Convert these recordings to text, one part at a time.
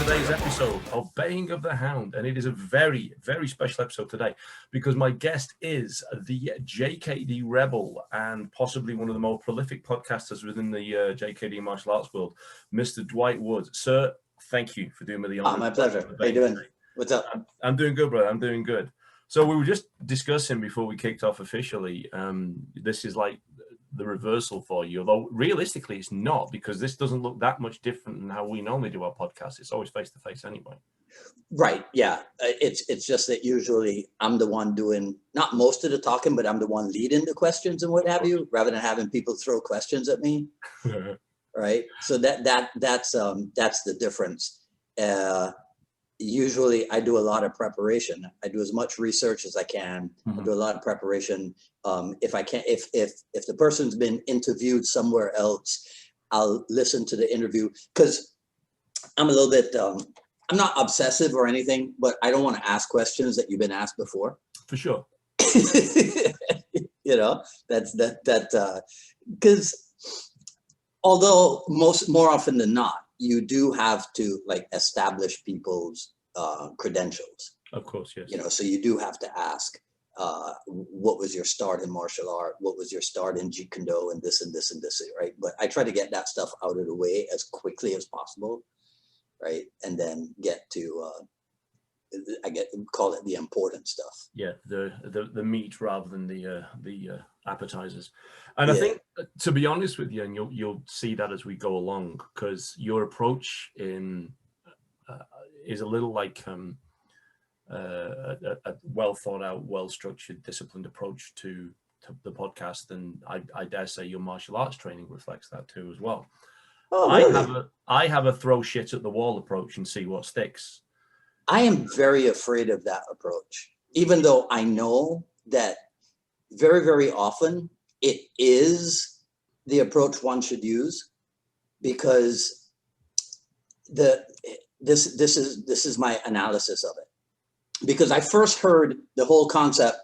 today's episode of Baying of the Hound, and it is a very, very special episode today because my guest is the JKD Rebel and possibly one of the more prolific podcasters within the JKD martial arts world, Mr. Dwight Woods. Sir, thank you for doing me the honor. My pleasure. How you doing? What's up? I'm doing good, brother. I'm doing good. So we were just discussing before we kicked off officially. This is like the reversal for you, although realistically it's not, because this doesn't look that much different than how we normally do our podcast. It's always face to face anyway. Right. Yeah. It's just that usually I'm the one doing not most of the talking, but I'm the one leading the questions and what have you, rather than having people throw questions at me. Right. So that's the difference. Usually I do a lot of preparation. I do as much research as I can. I do a lot of preparation. If I can, if the person's been interviewed somewhere else, I'll listen to the interview, because I'm a little bit, I'm not obsessive or anything, but I don't want to ask questions that you've been asked before. For sure. You know, because although more often than not, you do have to like establish people's credentials. Of course, yes. You know, so you do have to ask, what was your start in martial art? What was your start in Jeet Kune and this and this and this, right? But I try to get that stuff out of the way as quickly as possible, right? And then get to, call it the important stuff. Yeah, the meat rather than the appetizers. And I think, to be honest with you, and you'll see that as we go along, because your approach is a little like a well thought out, well structured, disciplined approach to the podcast, and I dare say your martial arts training reflects that too as well. Oh, really? I have a throw shit at the wall approach and see what sticks. I am very afraid of that approach, even though I know that very, very often it is the approach one should use, because this is my analysis of it. Because I first heard the whole concept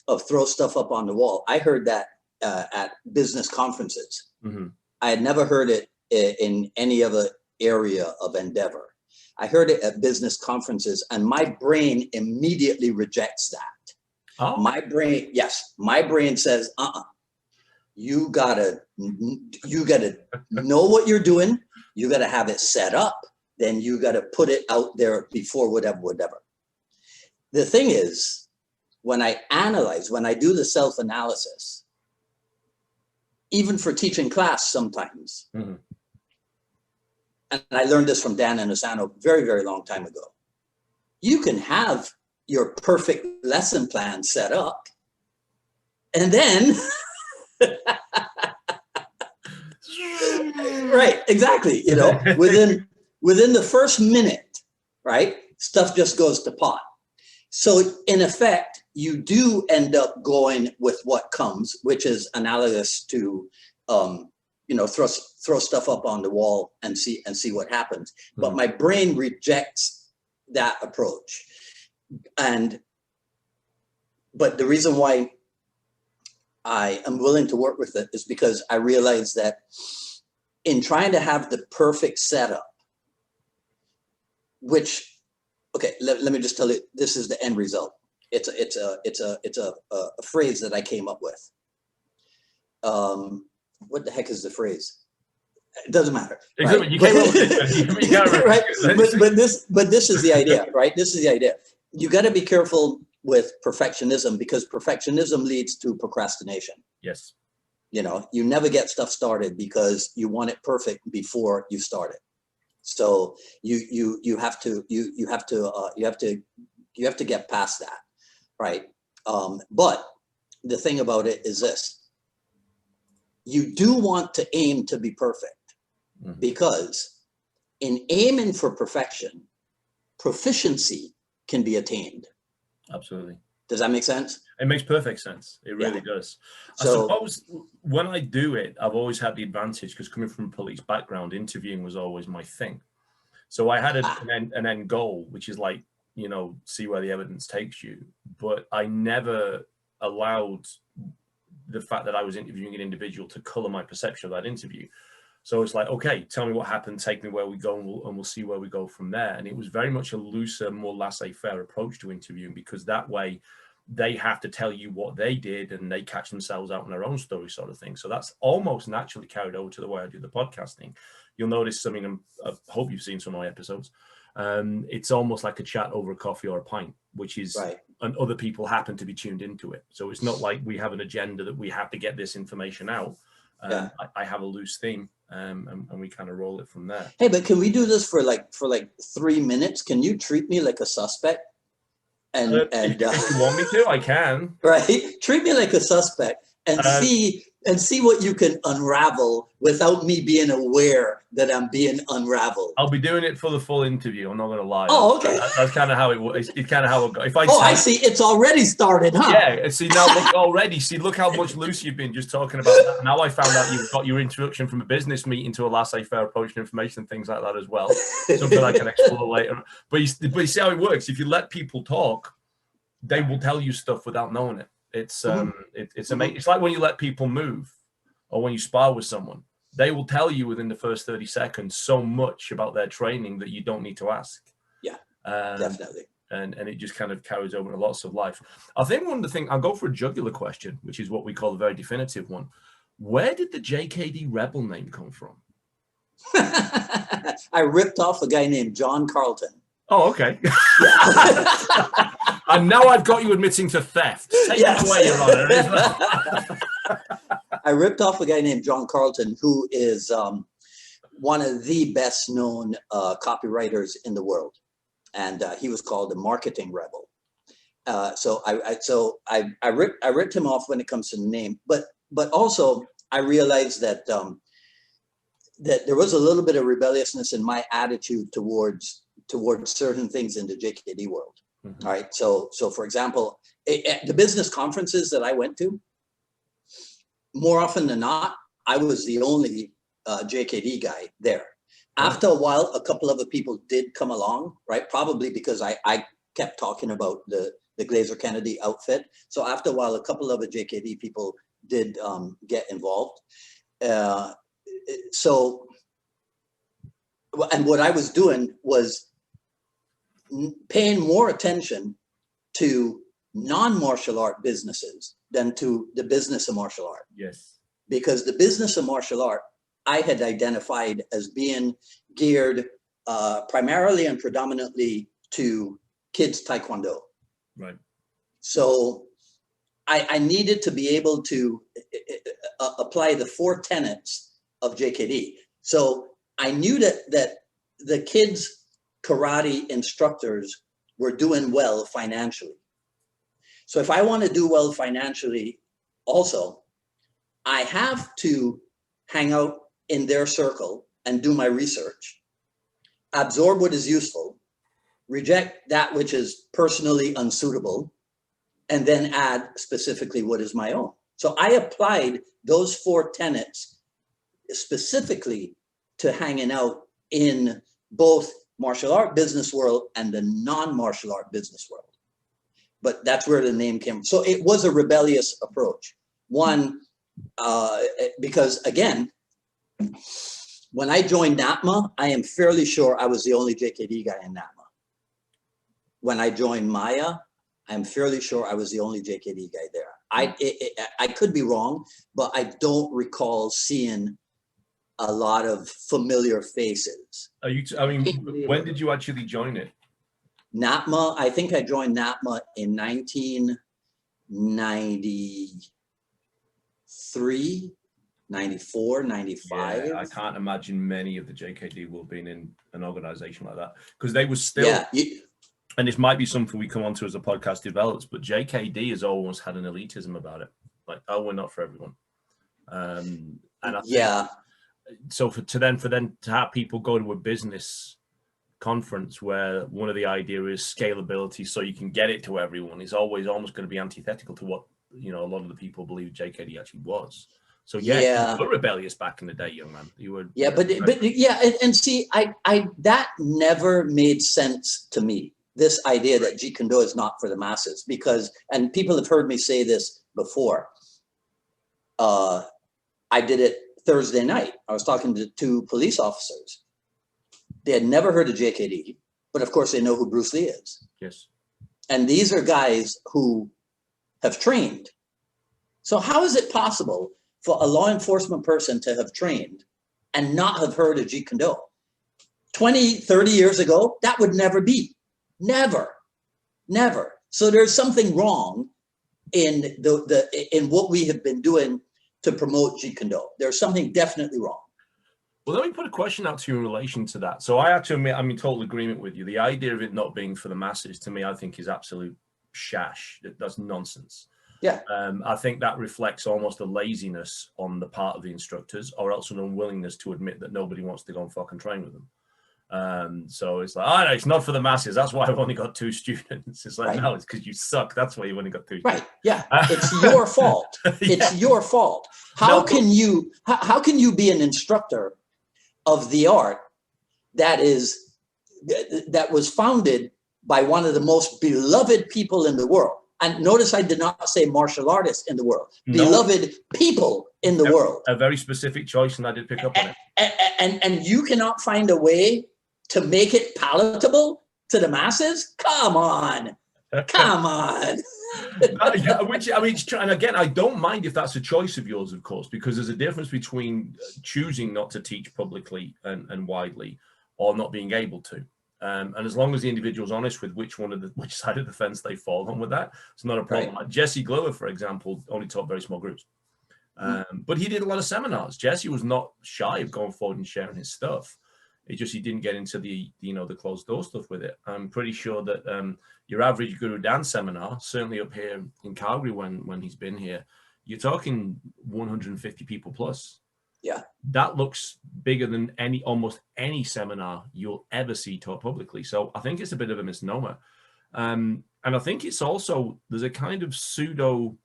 of throw stuff up on the wall. I heard that at business conferences. I had never heard it in any other area of endeavor. I heard it at business conferences, and my brain immediately rejects that. Oh. My brain says, you gotta know what you're doing. You gotta have it set up. Then you gotta put it out there before whatever. The thing is, when I do the self-analysis, even for teaching class sometimes, and I learned this from Dan Inosanto very, very long time ago, you can have your perfect lesson plan set up, and then, right, exactly, you know, within the first minute, right, stuff just goes to pot. So in effect, you do end up going with what comes, which is analogous to, you know, throw stuff up on the wall and see what happens. But my brain rejects that approach. But the reason why I am willing to work with it is because I realize that in trying to have the perfect setup, which, okay, let me just tell you, this is the end result. It's a phrase that I came up with. What the heck is the phrase? It doesn't matter. Right? You came up with it. Right? But this is the idea, right? This is the idea. You got to be careful with perfectionism, because perfectionism leads to procrastination. Yes. You know, you never get stuff started because you want it perfect before you start it. So you have to get past that, right? But the thing about it is this: you do want to aim to be perfect, because in aiming for perfection, proficiency can be attained. Absolutely. Does that make sense? It makes perfect sense. It really does. So, I suppose when I do it, I've always had the advantage, because coming from a police background, interviewing was always my thing. So I had an end goal, which is like, you know, see where the evidence takes you. But I never allowed the fact that I was interviewing an individual to color my perception of that interview. So it's like, okay, tell me what happened, take me where we go, and we'll see where we go from there. And it was very much a looser, more laissez-faire approach to interviewing, because that way they have to tell you what they did and they catch themselves out in their own story, sort of thing. So that's almost naturally carried over to the way I do the podcasting. You'll notice, I mean, I hope you've seen some of my episodes. It's almost like a chat over a coffee or a pint, which is, right. And other people happen to be tuned into it. So it's not like we have an agenda that we have to get this information out. I have a loose theme, and we kind of roll it from there. Hey, but can we do this for like 3 minutes? Can you treat me like a suspect? And if you want me to, I can. Right, treat me like a suspect and see what you can unravel without me being aware that I'm being unraveled. I'll be doing it for the full interview. I'm not going to lie. Oh, okay. That's kind of how it works. It's kind of how it goes. I see. It's already started, huh? Yeah. See, now look already. See, look how much loose you've been just talking about that. Now I found out you've got your introduction from a business meeting to a laissez-faire approach to information and things like that as well. Something I can explore later. But you see how it works. If you let people talk, they will tell you stuff without knowing it. It's it's amazing. It's like when you let people move, or when you spar with someone, they will tell you within the first 30 seconds so much about their training that you don't need to ask. Yeah, definitely. And it just kind of carries over to lots of life. I think one of the things, I'll go for a jugular question, which is what we call a very definitive one. Where did the JKD Rebel name come from? I ripped off a guy named John Carlton. Oh, okay. And now I've got you admitting to theft. Take it away, Your Honor. I ripped off a guy named John Carlton, who is one of the best known copywriters in the world. And he was called the marketing rebel. So I ripped him off when it comes to the name, but also I realized that that there was a little bit of rebelliousness in my attitude towards certain things in the JKD world. Mm-hmm. All right. So for example, at the business conferences that I went to, more often than not, I was the only JKD guy there. After a while, a couple other people did come along, right? Probably because I kept talking about the Glazer Kennedy outfit. So after a while, a couple other JKD people did get involved. So, and what I was doing was paying more attention to non-martial art businesses than to the business of martial art. Yes. Because the business of martial art, I had identified as being geared primarily and predominantly to kids Taekwondo. Right. So I needed to be able to apply the 4 tenets of JKD. So I knew that the kids karate instructors were doing well financially. So if I want to do well financially also, I have to hang out in their circle and do my research, absorb what is useful, reject that which is personally unsuitable, and then add specifically what is my own. So I applied those 4 tenets specifically to hanging out in both martial art business world and the non-martial art business world. But that's where the name came from. So it was a rebellious approach. One, because again, when I joined NATMA, I am fairly sure I was the only JKD guy in NATMA. When I joined Maya, I'm fairly sure I was the only JKD guy there. I could be wrong, but I don't recall seeing a lot of familiar faces. When did you actually join it? NATMA, I think I joined NATMA in 1993, 94, 95. Yeah, I can't imagine many of the JKD will have been in an organization like that, because they were still, and this might be something we come on to as the podcast develops, but JKD has always had an elitism about it. Like, oh, we're not for everyone. And I think, so for them to have people go to a business conference where one of the idea is scalability so you can get it to everyone is always almost going to be antithetical to what, you know, a lot of the people believe JKD actually was. So you were rebellious back in the day, young man. You were. Yeah, but and see, I that never made sense to me. This idea that Jeet Kune Do is not for the masses, because, and people have heard me say this before. I did it Thursday night. I was talking to two police officers. They had never heard of JKD, but of course they know who Bruce Lee is. Yes. And these are guys who have trained. So how is it possible for a law enforcement person to have trained and not have heard of Jeet Kune Do? 20, 30 years ago, that would never be. Never. Never. So there's something wrong in in what we have been doing to promote Jeet Kune Do. There's something definitely wrong. Well, let me put a question out to you in relation to that. So I have to admit, I'm in total agreement with you. The idea of it not being for the masses, to me, I think is absolute shash. That's nonsense. Yeah. I think that reflects almost a laziness on the part of the instructors, or else an unwillingness to admit that nobody wants to go and fucking train with them. So it's like, oh, no, it's not for the masses. That's why I've only got 2 students. It's like, no, it's because you suck. That's why you've only got 2 students. Right. Yeah. It's your fault. It's your fault. How can you be an instructor of the art that was founded by one of the most beloved people in the world? And notice I did not say martial artists in the world. No. Beloved people in the world. A very specific choice, and I did pick up on it. And you cannot find a way to make it palatable to the masses? Come on. Come on. Which, I mean, and again, I don't mind if that's a choice of yours, of course, because there's a difference between choosing not to teach publicly and widely, or not being able to. And as long as the individual's honest with which side of the fence they fall on with that, it's not a problem. Right. Like Jesse Glover, for example, only taught very small groups. But he did a lot of seminars. Jesse was not shy of going forward and sharing his stuff. He didn't get into the closed door stuff with it. I'm pretty sure that your average Guru Dan seminar, certainly up here in Calgary when he's been here, you're talking 150 people plus. Yeah, that looks bigger than almost any seminar you'll ever see taught publicly. So I think it's a bit of a misnomer. And I think it's also, there's a kind of pseudo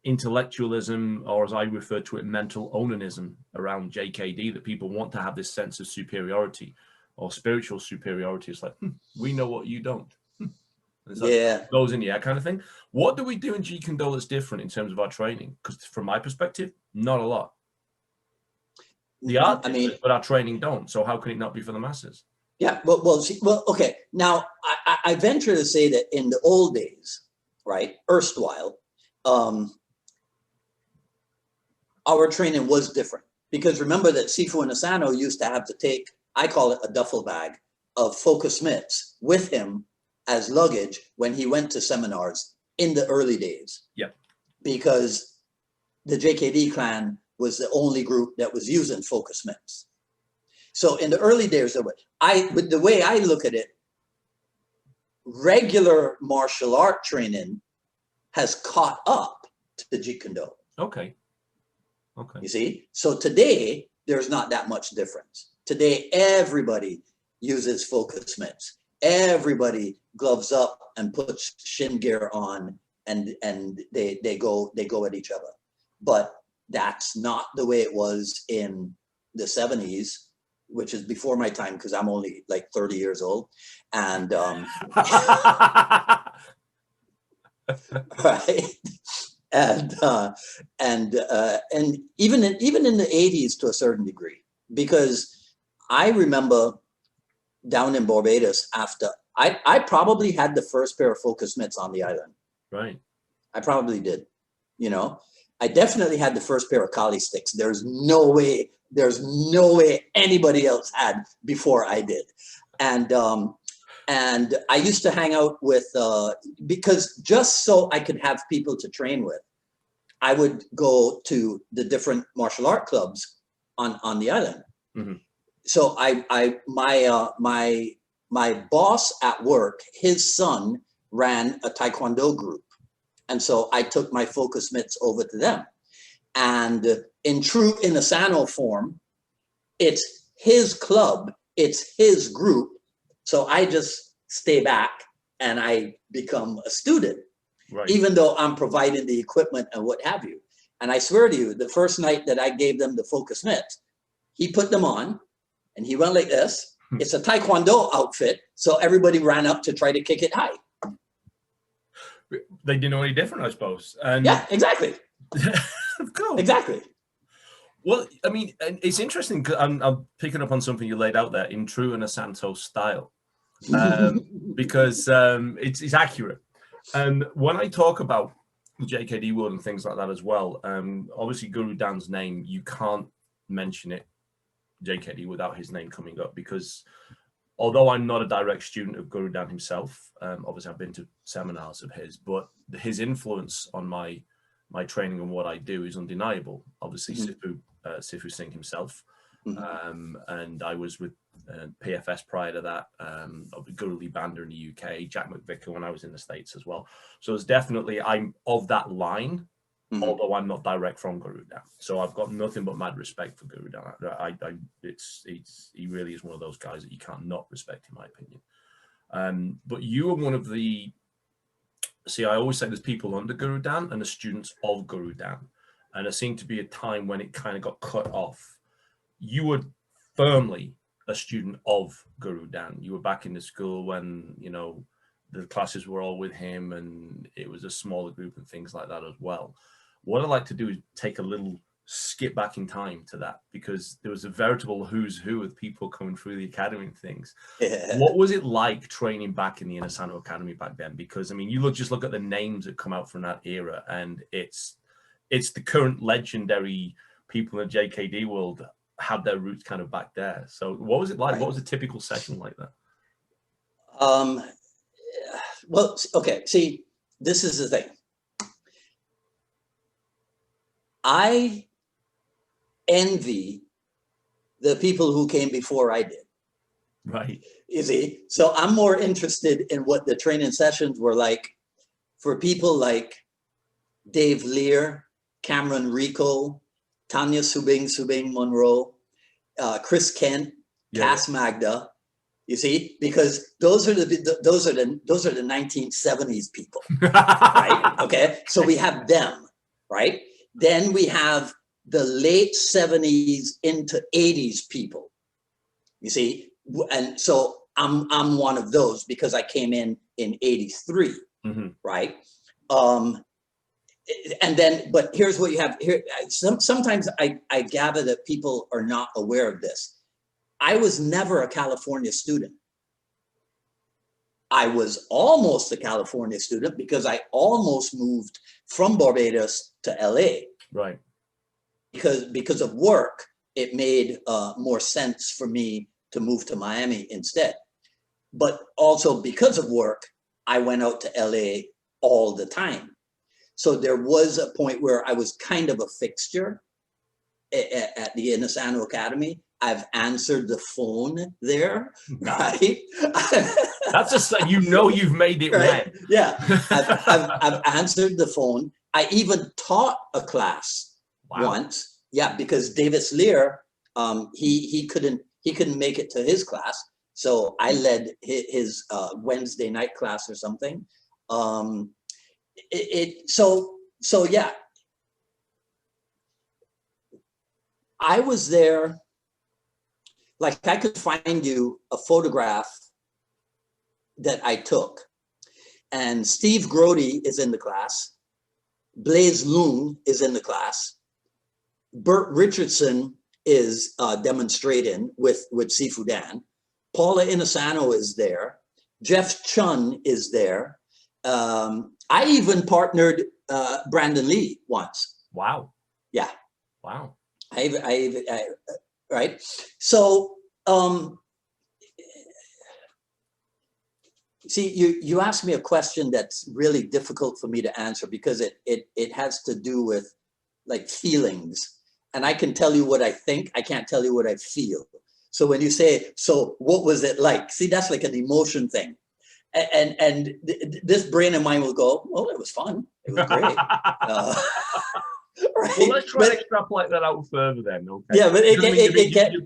intellectualism, or as I refer to it, mental onanism around JKD, that people want to have this sense of superiority or spiritual superiority. It's like, we know what you don't. It's like, goes in the air kind of thing. What do we do in Jeet Kune Do that's different in terms of our training? Because from my perspective, not a lot. The art, but our training don't. So how can it not be for the masses? Yeah, well, okay. Now, I venture to say that in the old days, right, erstwhile, our training was different. Because remember that Sifu Inosanto used to have to take, I call it a duffel bag, of focus mitts with him as luggage when he went to seminars in the early days. Yeah. Because the JKD clan was the only group that was using focus mitts. So in the early days, but the way I look at it, regular martial art training has caught up to the Jeet Kune Do. Okay. You see? So today, there's not that much difference. Today, everybody uses focus mitts. Everybody gloves up and puts shin gear on, and they go at each other. But that's not the way it was in the 70s, which is before my time, because I'm only like 30 years old. And right. And even in the 80s to a certain degree, because I remember down in Barbados, after I probably had the first pair of focus mitts on the island. Right. I probably did. I definitely had the first pair of Kali sticks. There's no way anybody else had before I did. And I used to hang out with, because just so I could have people to train with, I would go to the different martial art clubs on the island. Mm-hmm. So my boss at work, his son ran a Taekwondo group. And so I took my focus mitts over to them. And in true Inosanto form, it's his club, it's his group. So I just stay back and I become a student, right, even though I'm providing the equipment and what have you. And I swear to you, the first night that I gave them the focus mitts, he put them on and he went like this. It's a Taekwondo outfit. So everybody ran up to try to kick it high. They didn't know any different, I suppose. And yeah, exactly. Of course. Exactly. Well, I mean, and it's interesting because I'm picking up on something you laid out there in true Inosanto style, because it's accurate. And when I talk about the JKD world and things like that as well, obviously Guru Dan's name, you can't mention it, JKD, without his name coming up, because although I'm not a direct student of Guru Dan himself, obviously I've been to seminars of his, but his influence on my training and what I do is undeniable. Obviously, Sifu Singh himself, and I was with PFS prior to that, Guru Lee Banda in the UK, Jack McVicker when I was in the States as well. So it's definitely, I'm of that line, although I'm not direct from Guru Dan. So I've got nothing but mad respect for Guru Dan. He really is one of those guys that you can't not respect, in my opinion. But you are one of the, see, I always say there's people under Guru Dan and the students of Guru Dan. And there seemed to be a time when it kind of got cut off. You were firmly a student of Guru Dan. You were back in the school when, you know, the classes were all with him and it was a smaller group and things like that as well. What I'd like to do is take a little skip back in time to that, because there was a veritable who's who of people coming through the academy and things. Yeah. What was it like training back in the Inosanto Academy back then? Because, I mean, you just look at the names that come out from that era and it's the current legendary people in the JKD world have their roots kind of back there. So what was it like? Right. What was a typical session like that? Well, okay, see, this is the thing. I envy the people who came before I did. Right. You see, so I'm more interested in what the training sessions were like for people like Dave Lear, Cameron Rico, Tanya Subing Monroe, Chris Kent, Cass Magda. You see, because those are the 1970s people, right? Okay, so we have them, right? Then we have the late 70s into 80s people. You see, and so I'm one of those because I came in 83, right? And then, but here's what you have here. Sometimes I gather that people are not aware of this. I was never a California student. I was almost a California student because I almost moved from Barbados to LA. Right. Because of work, it made more sense for me to move to Miami instead. But also because of work, I went out to LA all the time. So there was a point where I was kind of a fixture at the Inosanto Academy. I've answered the phone there, right? That's you've made it right. Yeah, I've answered the phone. I even taught a class once. Yeah, because Davis Lear, he couldn't make it to his class, so I led his Wednesday night class or something. So yeah, I was there. Like, I could find you a photograph that I took, and Steve Grody is in the class. Blaise Loon is in the class. Bert Richardson is demonstrating with Sifu Dan. Paula Inosanto is there. Jeff Chun is there. I even partnered Brandon Lee once. Wow. Yeah. Wow. I right. So, see, you asked me a question that's really difficult for me to answer because it has to do with like feelings, and I can tell you what I think. I can't tell you what I feel. So when you say, so what was it like? See, that's like an emotion thing. And this brain of mine will go, well, it was fun. It was great. Right. Well, let's try to extrapolate that out further then. Okay. Yeah, but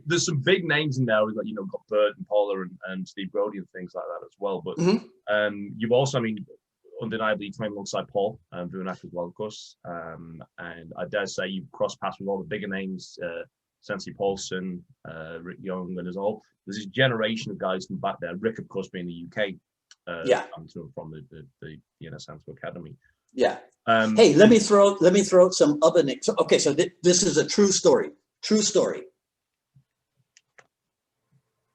there's some big names in there. We've got, got Bert and Paula and Steve Brody and things like that as well. But you've also, undeniably trained alongside Paul and Vunak as well, of course. And I dare say you've crossed paths with all the bigger names, Sensei Paulson, Rick Young, and there's this generation of guys from back there. Rick, of course, being the UK, from the Inosanto Academy. Yeah. Hey, let me throw out some other names. Okay, so this is a true story. True story.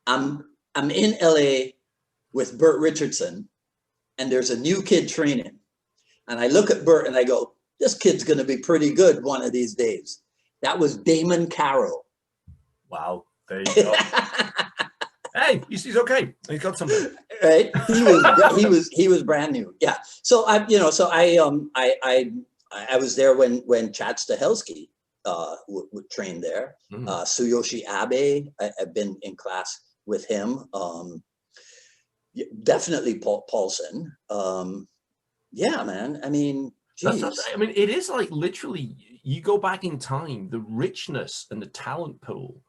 I'm in LA with Burt Richardson, and there's a new kid training. And I look at Burt and I go, this kid's going to be pretty good one of these days. That was Damon Carroll. Wow. There you go. Hey, he's okay. He's got something. Right. He was brand new. Yeah. So I was there when Chad Stahelski would train there. Tsuyoshi Abe, I've been in class with him. Definitely Paulson. Yeah, man. I mean, geez. I mean, it is like literally, you go back in time, the richness and the talent pool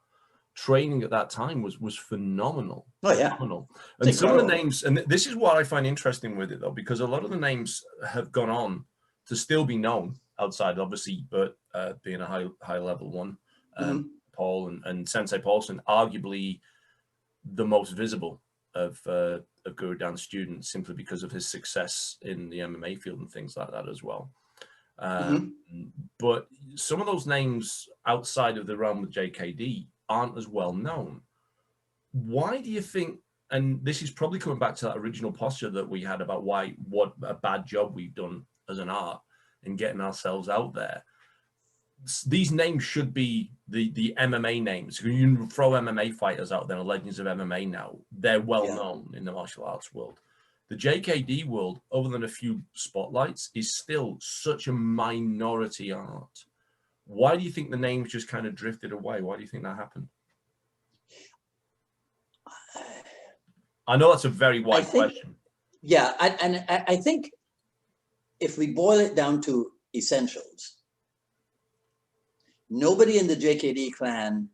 training at that time was phenomenal. Oh yeah. Phenomenal. And some of the names, and this is what I find interesting with it though, because a lot of the names have gone on to still be known outside, obviously, but being a high level one, Paul and Sensei Paulson, arguably the most visible of Guru Dan's students, simply because of his success in the MMA field and things like that as well. But some of those names outside of the realm of JKD aren't as well known. Why do you think, and this is probably coming back to that original posture that we had about what a bad job we've done as an art in getting ourselves out there. These names should be the MMA names. You throw MMA fighters out there, legends of MMA now. They're well known in the martial arts world. The JKD world, other than a few spotlights, is still such a minority art. Why do you think the names just kind of drifted away? Why do you think that happened? I know that's a very wide question. Yeah, I think if we boil it down to essentials, nobody in the JKD clan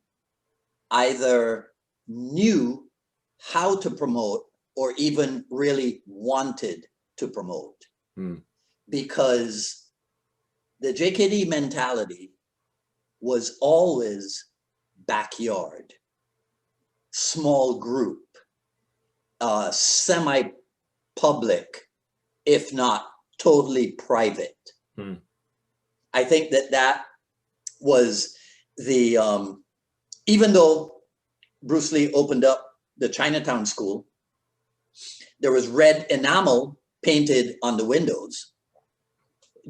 either knew how to promote or even really wanted to promote. Because the JKD mentality was always backyard, small group, semi-public, if not totally private. I think that was the, even though Bruce Lee opened up the Chinatown school, there was red enamel painted on the windows.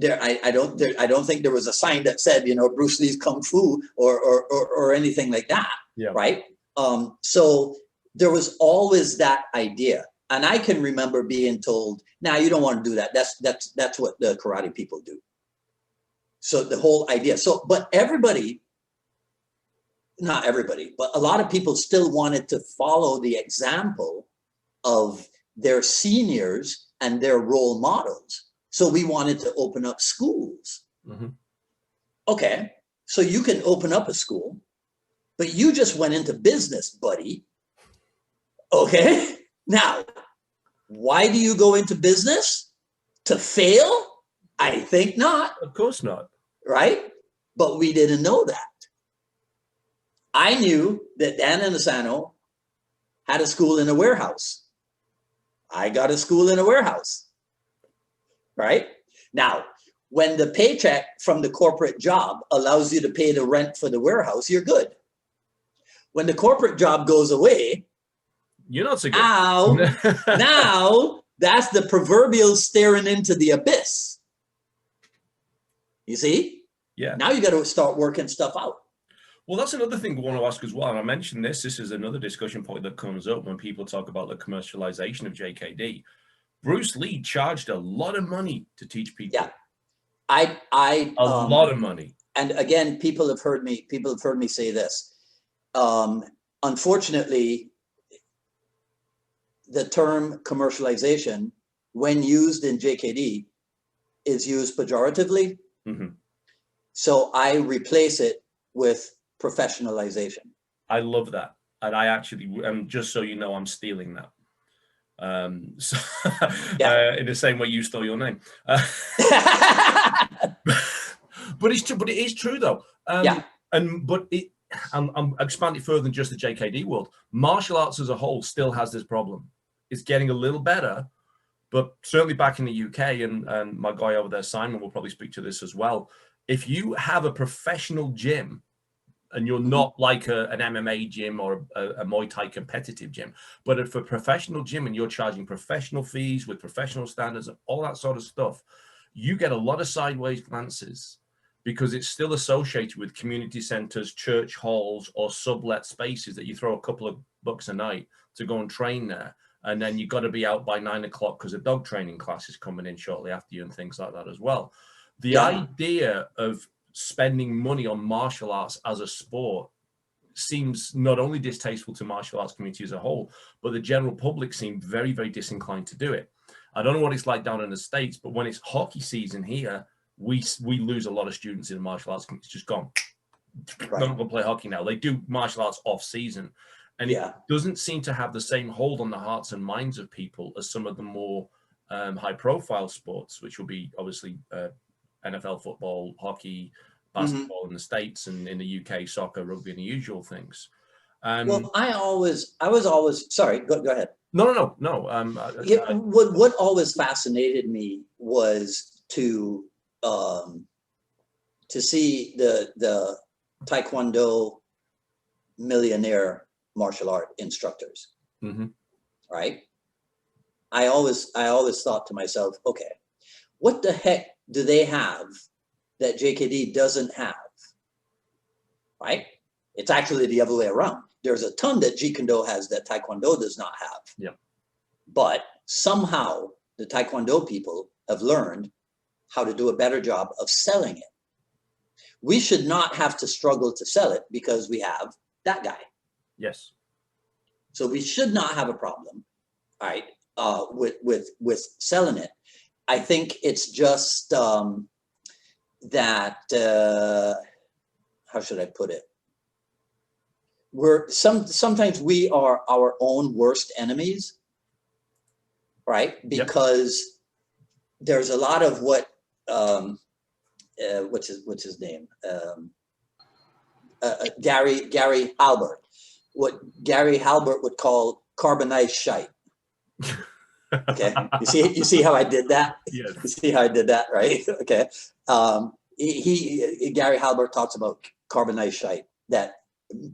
I don't think there was a sign that said, Bruce Lee's Kung Fu or anything like that. Yeah. Right. So there was always that idea. And I can remember being told, "Nah, you don't want to do that. That's what the karate people do." So the whole idea. So, but everybody, not everybody, but a lot of people still wanted to follow the example of their seniors and their role models. So we wanted to open up schools. Okay, so you can open up a school, but you just went into business, buddy. Okay, now, why do you go into business? To fail? I think not. Of course not. Right? But we didn't know that. I knew that Dan Inosanto had a school in a warehouse. I got a school in a warehouse. Right? Now, when the paycheck from the corporate job allows you to pay the rent for the warehouse, you're good. When the corporate job goes away, you're not so good. Now that's the proverbial staring into the abyss. You see? Yeah. Now you got to start working stuff out. Well, that's another thing I want to ask as well. And I mentioned this. This is another discussion point that comes up when people talk about the commercialization of JKD. Bruce Lee charged a lot of money to teach people. Yeah, a lot of money. And again, people have heard me say this. Unfortunately, the term commercialization, when used in JKD, is used pejoratively. So I replace it with professionalization. I love that. And I actually, just so you know, I'm stealing that. So in the same way you stole your name. But it's true. But it is true though. I'm expanding further than just the JKD world. Martial arts as a whole still has this problem. It's getting a little better, but certainly back in the UK, and my guy over there, Simon, will probably speak to this as well. If you have a professional gym and you're not like an MMA gym or a Muay Thai competitive gym, but if a professional gym and you're charging professional fees with professional standards and all that sort of stuff, you get a lot of sideways glances because it's still associated with community centers, church halls, or sublet spaces that you throw a couple of bucks a night to go and train there. And then you've got to be out by 9 o'clock because a dog training class is coming in shortly after you and things like that as well. The idea of spending money on martial arts as a sport seems not only distasteful to martial arts community as a whole, but the general public seem very, very disinclined to do it. I don't know what it's like down in the States, but when it's hockey season here, we lose a lot of students in the martial arts. It's just gone. Right. They're not going to play hockey now. They do martial arts off season. And it doesn't seem to have the same hold on the hearts and minds of people as some of the more high profile sports, which will be obviously NFL football, hockey, basketball in the States, and in the UK, soccer, rugby, and the usual things. Well, I was always, sorry, go ahead. No. What always fascinated me was to see the Taekwondo millionaire martial art instructors, right? I always thought to myself, okay, what the heck do they have that JKD doesn't have, right? It's actually the other way around. There's a ton that Jeet Kune Do has that Taekwondo does not have. Yeah. But somehow the Taekwondo people have learned how to do a better job of selling it. We should not have to struggle to sell it because we have that guy. Yes. So we should not have a problem, all right, with selling it. I think it's just that, how should I put it? Sometimes we are our own worst enemies, right? Because there's a lot of what's his name? Gary Halbert. What Gary Halbert would call carbonized shite. Okay, you see how I did that? Yes. You see how I did that, right? Okay. Gary Halbert talks about carbonized shite that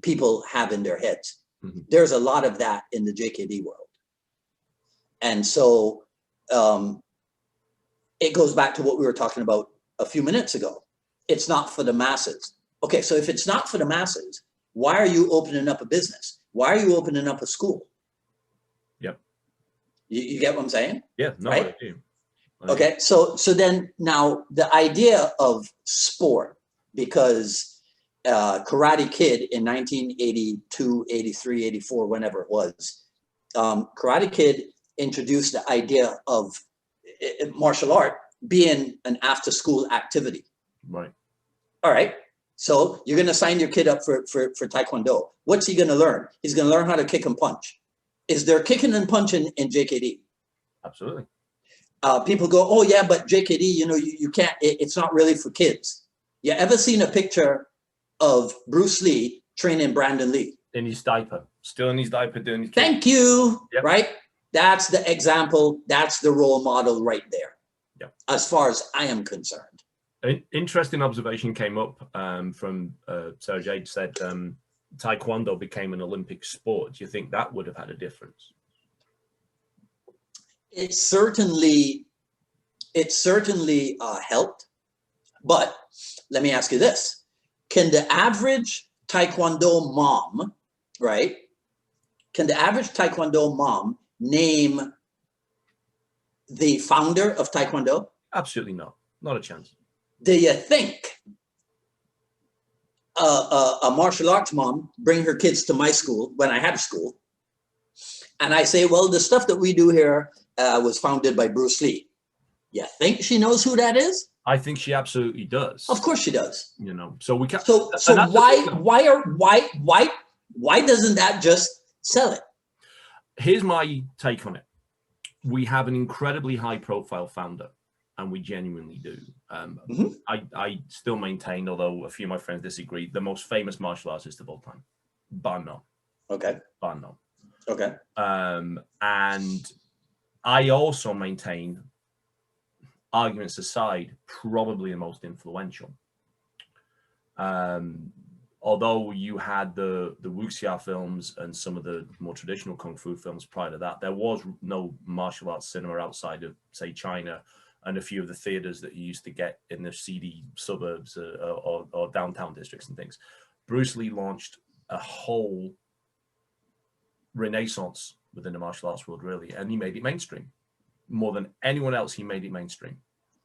people have in their heads. There's a lot of that in the JKD world. And so it goes back to what we were talking about a few minutes ago. It's not for the masses. Okay, so if it's not for the masses, why are you opening up a business? Why are you opening up a school? Yep. You get what I'm saying? Yeah, no, right? I do. Okay, so then now the idea of sport, because Karate Kid in 1982, 83, 84, whenever it was, Karate Kid introduced the idea of martial art being an after-school activity. Right. All right. So you're going to sign your kid up for Taekwondo. What's he going to learn? He's going to learn how to kick and punch. Is there kicking and punching in JKD? Absolutely. People go, oh yeah, but JKD, you can't, it's not really for kids. You ever seen a picture of Bruce Lee training Brandon Lee? In his diaper, still in his diaper doing his Thank you, right? That's the example, that's the role model right there, as far as I am concerned. An interesting observation came up from Sarah Jade said Taekwondo became an Olympic sport. Do you think that would have had a difference? It certainly helped, but let me ask you this. Can the average Taekwondo mom, right? Can the average Taekwondo mom name the founder of Taekwondo? Absolutely not. Not a chance. Do you think a martial arts mom bring her kids to my school when I had a school, and I say, well, the stuff that we do here was founded by Bruce Lee. You think she knows who that is? I think she absolutely does. Of course she does. So we can't. So why doesn't that just sell it? Here's my take on it. We have an incredibly high profile founder, and we genuinely do. I still maintain, although a few of my friends disagree, the most famous martial artist of all time, bar none. Okay. Bar none. Okay. And I also maintain, arguments aside, probably the most influential. although you had the wuxia films and some of the more traditional kung fu films prior to that, there was no martial arts cinema outside of, say, China and a few of the theaters that you used to get in the seedy suburbs or downtown districts and things. Bruce Lee launched a whole renaissance within the martial arts world, really, and he made it mainstream. More than anyone else, he made it mainstream.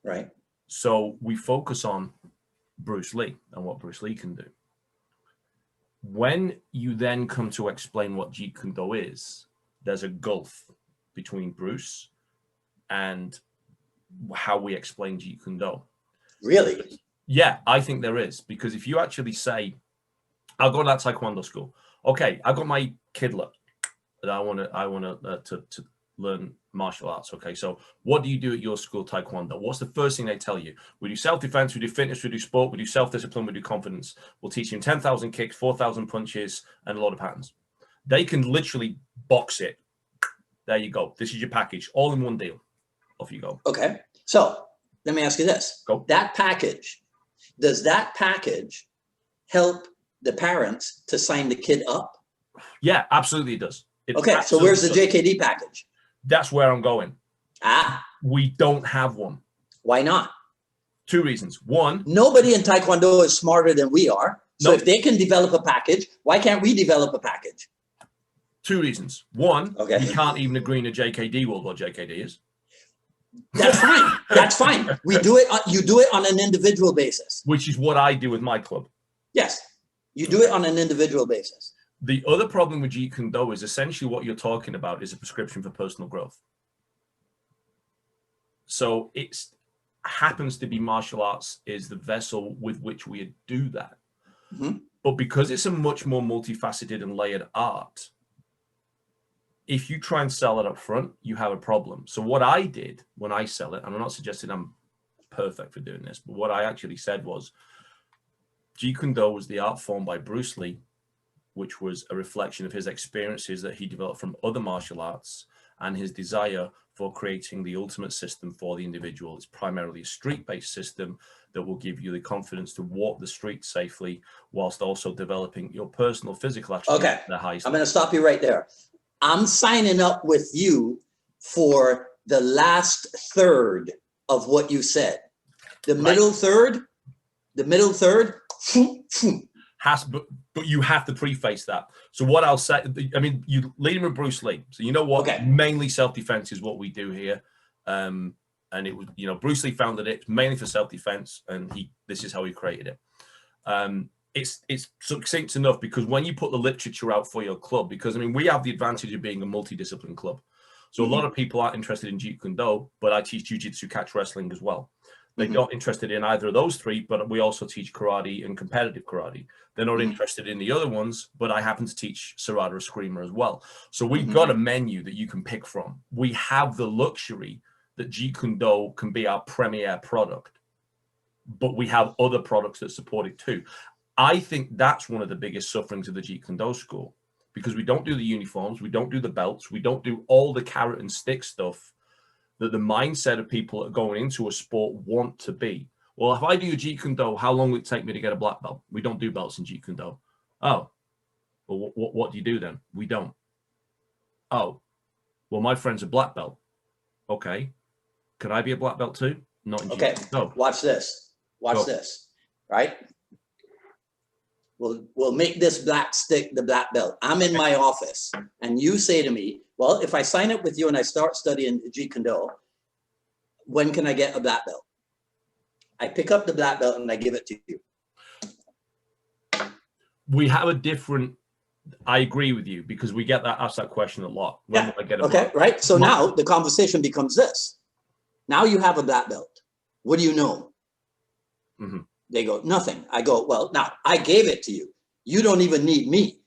Right. So we focus on Bruce Lee and what Bruce Lee can do. When you then come to explain what Jeet Kune Do is, there's a gulf between Bruce and how we explain Jeet Kune Do. Really? Yeah, I think there is, because if you actually say, I'll go to that Taekwondo school. Okay, I've got my kidlet that I want to learn martial arts. Okay, so what do you do at your school Taekwondo? What's the first thing they tell you? We do self-defense, we do fitness, we do sport, we do self-discipline, we do confidence. We'll teach you 10,000 kicks, 4,000 punches, and a lot of patterns. They can literally box it. There you go. This is your package, all in one deal. Off you go. Okay, so let me ask you this. Go. That package, does that package help the parents to sign the kid up? Yeah, absolutely it does. Okay, so where's the JKD package? That's where I'm going. We don't have one. Why not? Two reasons. One, nobody in Taekwondo is smarter than we are. So Nope. if they can develop a package, why can't we develop a package? two reasons. One, Okay. you can't even agree in a JKD world what JKD is. That's fine. That's fine. We do it. You do it on an individual basis. Which is what I do with my club. Yes, you do it on an individual basis. The other problem with Jeet Kune Do is essentially what you're talking about is a prescription for personal growth. So it happens to be martial arts is the vessel with which we do that. Mm-hmm. But because it's a much more multifaceted and layered art, if you try and sell it up front, you have a problem. So what I did when I sell it, and I'm not suggesting I'm perfect for doing this, but what I actually said was Jeet Kune Do was the art form by Bruce Lee, which was a reflection of his experiences that he developed from other martial arts and his desire for creating the ultimate system for the individual. It's primarily a street-based system that will give you the confidence to walk the street safely whilst also developing your personal physical attributes. Okay, the highest I'm going to stop you right there. I'm signing up with you for the last third of what you said. The middle third, but you have to preface that. So what I'll say, I mean, you leading with Bruce Lee. So you know what? Okay. Mainly self-defense is what we do here. And it was, Bruce Lee founded it mainly for self-defense, and this is how he created it. It's succinct enough because when you put the literature out for your club, because I mean, we have the advantage of being a multidiscipline club. So a lot of people aren't interested in Jeet Kune Do, but I teach jiu-jitsu, catch wrestling as well. They're not interested in either of those three, but we also teach karate and competitive karate. They're not interested in the other ones, but I happen to teach Sarada Eskrima as well. So we've got a menu that you can pick from. We have the luxury that Jeet Kune Do can be our premier product, but we have other products that support it too. I think that's one of the biggest sufferings of the Jeet Kune Do school, because we don't do the uniforms, we don't do the belts, we don't do all the carrot and stick stuff that the mindset of people that are going into a sport want to be. Well, if I do a Jeet Kune Do, how long will it take me to get a black belt? We don't do belts in Jeet Kune Do. Oh, well, what do you do then? We don't. Oh, well, my friend's a black belt. Okay. Could I be a black belt too? Not in Jeet Kune Do. No. Watch this. Watch this. Right? We'll make this black stick the black belt. I'm in my office, and you say to me, well, if I sign up with you and I start studying Jeet Kune Do, when can I get a black belt? I pick up the black belt and I give it to you. We have a different, I agree with you, because we get asked that question a lot. When will I get a Okay, black belt? right? So now the conversation becomes this. Now you have a black belt. What do you know? They go, nothing. I go, well, now I gave it to you. You don't even need me.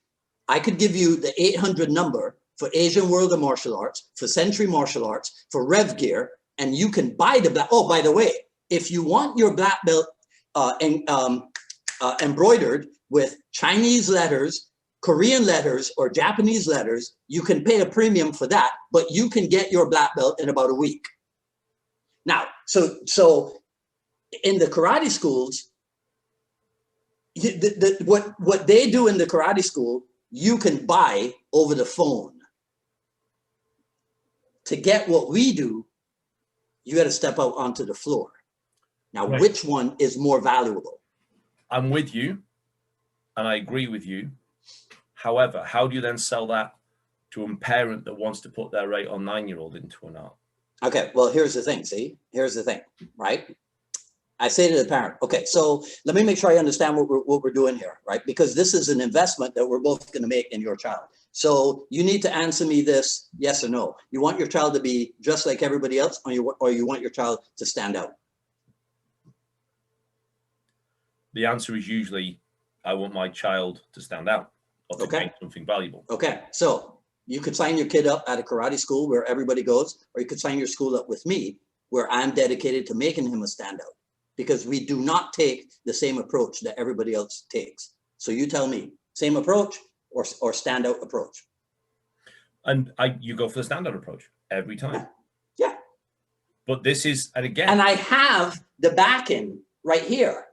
I could give you the 800 number for Asian World of Martial Arts, for Century Martial Arts, for Rev Gear, and you can buy the black. Oh, by the way, if you want your black belt embroidered with Chinese letters, Korean letters, or Japanese letters, you can pay a premium for that, but you can get your black belt in about a week. Now, so in the karate schools, what they do in the karate school, you can buy over the phone. To get what we do, you got to step out onto the floor. Now, right. Which one is more valuable? I'm with you, and I agree with you. However, how do you then sell that to a parent that wants to put their 8 or 9-year-old into an art? Okay, well, here's the thing. See, here's the thing, right? I say to the parent, okay, so let me make sure I understand what we're doing here, right? Because this is an investment that we're both going to make in your child. So you need to answer me this, yes or no. You want your child to be just like everybody else, or you want your child to stand out? The answer is usually, I want my child to stand out or to gain something valuable. Okay, so you could sign your kid up at a karate school where everybody goes, or you could sign your school up with me, where I'm dedicated to making him a standout. Because we do not take the same approach that everybody else takes. So you tell me, same approach or standout approach? And you go for the standout approach every time. Yeah. But this is, and again. And I have the backing right here.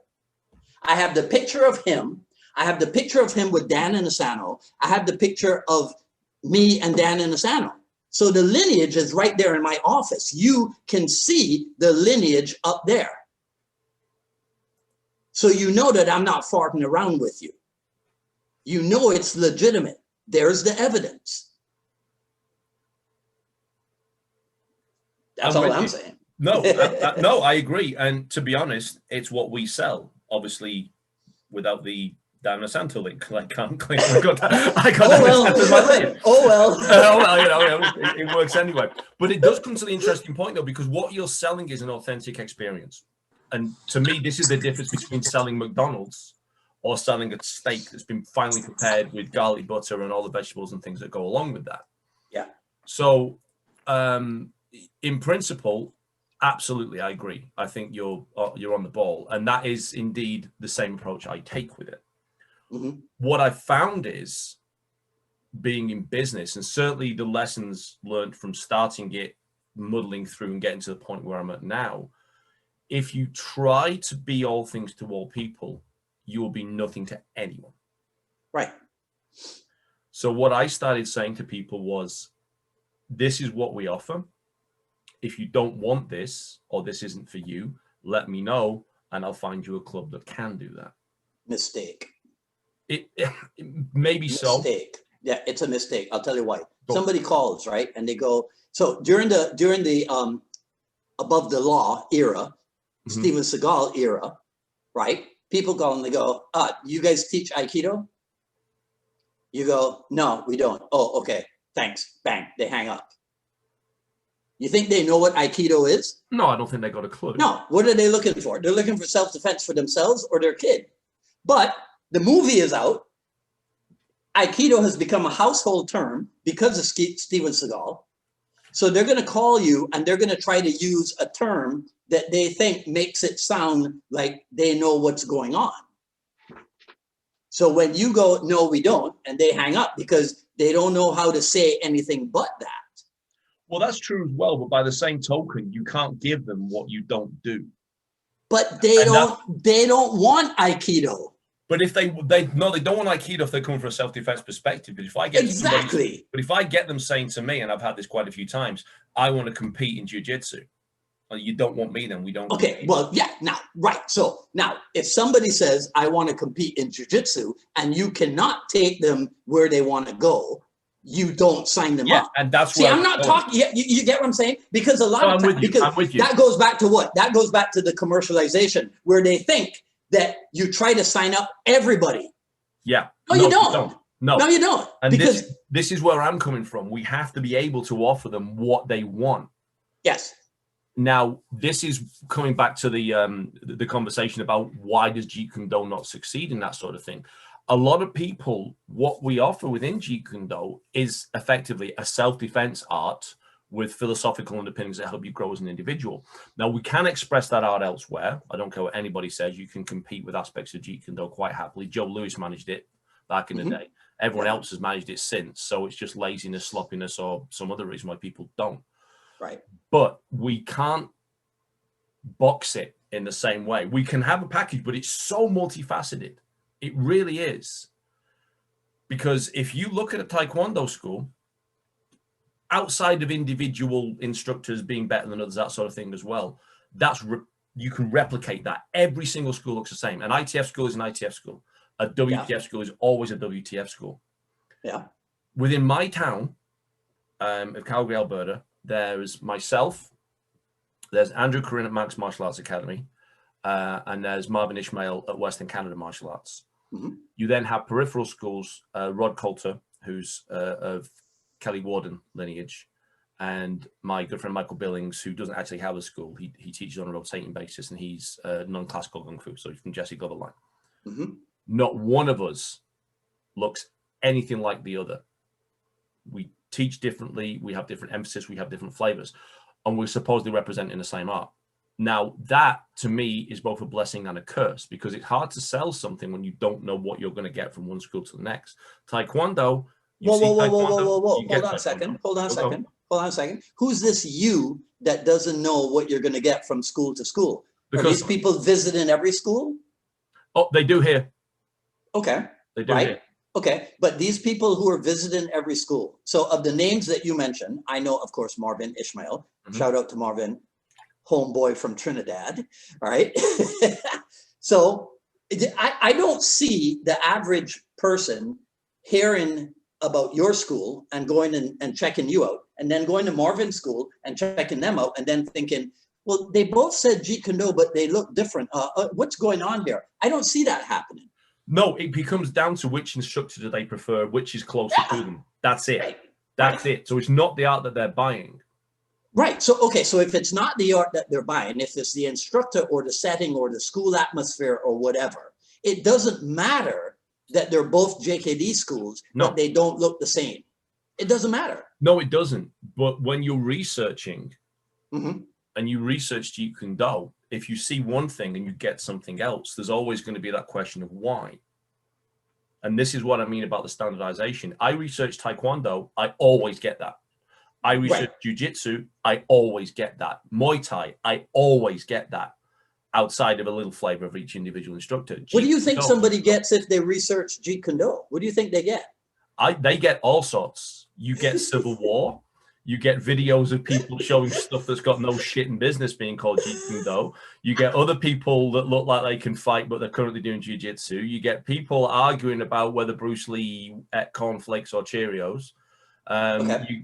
I have the picture of him. I have the picture of him with Dan Inosanto. I have the picture of me and Dan Inosanto. So the lineage is right there in my office. You can see the lineage up there. So you know that I'm not farting around with you. You know it's legitimate. There's the evidence. That's all I'm saying. No, no, I agree. And to be honest, it's what we sell. Obviously, without the Dan Inosanto link, I can't claim I got as my link. Oh well. You know, it works anyway. But it does come to the interesting point though, because what you're selling is an authentic experience. And to me, this is the difference between selling McDonald's or selling a steak that's been finely prepared with garlic butter and all the vegetables and things that go along with that. Yeah. So, in principle, absolutely, I agree. I think you're on the ball, and that is indeed the same approach I take with it. Mm-hmm. What I found is being in business, and certainly the lessons learned from starting it, muddling through, and getting to the point where I'm at now. If you try to be all things to all people, you will be nothing to anyone. Right. So what I started saying to people was, this is what we offer. If you don't want this, or this isn't for you, let me know, and I'll find you a club that can do that. Mistake. It maybe so. Mistake. Yeah, it's a mistake. I'll tell you why. Somebody calls, right? And they go, so during the above the law era, Steven Seagal era, right? People call and they go, you guys teach Aikido? You go, no, we don't. Oh, okay, thanks. Bang, they hang up. You think they know what Aikido is? No, I don't think they got a clue. No, what are they looking for? They're looking for self-defense for themselves or their kid. But the movie is out. Aikido has become a household term because of Steven Seagal. So they're going to call you and they're going to try to use a term that they think makes it sound like they know what's going on. So when you go, no, we don't, and they hang up because they don't know how to say anything but that. Well, that's true as well, but by the same token, you can't give them what you don't do. But they don't want Aikido. But if they don't want Aikido if they're coming from a self-defense perspective. But if I get if I get them saying to me, and I've had this quite a few times, I want to compete in jiu-jitsu. Well, you don't want me, then we don't. Okay, compete. Well, yeah, now, right. So now, if somebody says, I want to compete in jiu-jitsu, and you cannot take them where they want to go, you don't sign them up. And that's see, I'm not talking. You get what I'm saying? Because a lot of times, because that goes back to what? That goes back to the commercialization, where they think that you try to sign up everybody. Yeah. No, you don't. No, you don't. And because this is where I'm coming from. We have to be able to offer them what they want. Yes. Now, this is coming back to the conversation about why does Jeet Kune Do not succeed in that sort of thing. A lot of people, what we offer within Jeet Kune Do is effectively a self-defense art with philosophical underpinnings that help you grow as an individual. Now, we can express that art elsewhere. I don't care what anybody says. You can compete with aspects of Jeet Kune Do quite happily. Joe Louis managed it back in the day. Everyone else has managed it since. So it's just laziness, sloppiness, or some other reason why people don't. Right. But we can't box it in the same way. We can have a package, but it's so multifaceted. It really is. Because if you look at a Taekwondo school, outside of individual instructors being better than others, that sort of thing as well, you can replicate that. Every single school looks the same. An ITF school is an ITF school. A WTF school is always a WTF school. Yeah. Within my town of Calgary, Alberta, there's myself, there's Andrew Corinne at Manx Martial Arts Academy, and there's Marvin Ishmael at Western Canada Martial Arts. Mm-hmm. You then have peripheral schools, Rod Coulter, who's of Kelly Warden lineage, and my good friend Michael Billings, who doesn't actually have a school. He teaches on a rotating basis, and he's non-classical Kung Fu, so he's from Jesse Glover line. Mm-hmm. Not one of us looks anything like the other. We teach differently, we have different emphasis, we have different flavors, and we're supposedly representing the same art. Now, that to me is both a blessing and a curse, because it's hard to sell something when you don't know what you're going to get from one school to the next. Taekwondo, Whoa. Hold on a second. Who's this you that doesn't know what you're going to get from school to school? Because, are these people visiting every school? Oh, they do here. Okay. They do right? here. Okay. But these people who are visiting every school. So of the names that you mentioned, I know, of course, Marvin Ishmael. Mm-hmm. Shout out to Marvin, homeboy from Trinidad. All right. So I don't see the average person hearing about your school and going and checking you out, and then going to Marvin's school and checking them out, and then thinking, well, they both said Jeet Kune Do, but they look different. What's going on here? I don't see that happening. No, it becomes down to which instructor do they prefer, which is closer to them. That's it. Right. That's it. So it's not the art that they're buying. Right. So, okay. So if it's not the art that they're buying, if it's the instructor or the setting or the school atmosphere or whatever, it doesn't matter that they're both JKD schools, but they don't look the same. It doesn't matter. No, it doesn't. But when you're researching mm-hmm. and you research Jeet Kune Do, if you see one thing and you get something else, there's always going to be that question of why. And this is what I mean about the standardization. I research Taekwondo, I always get that. I research Jiu-Jitsu, I always get that. Muay Thai, I always get that. Outside of a little flavor of each individual instructor. What do you think somebody gets if they research Jeet Kune Do? What do you think they get? They get all sorts. You get Civil War. You get videos of people showing stuff that's got no shit in business being called Jeet Kune Do. You get other people that look like they can fight, but they're currently doing jiu-jitsu. You get people arguing about whether Bruce Lee ate cornflakes or Cheerios.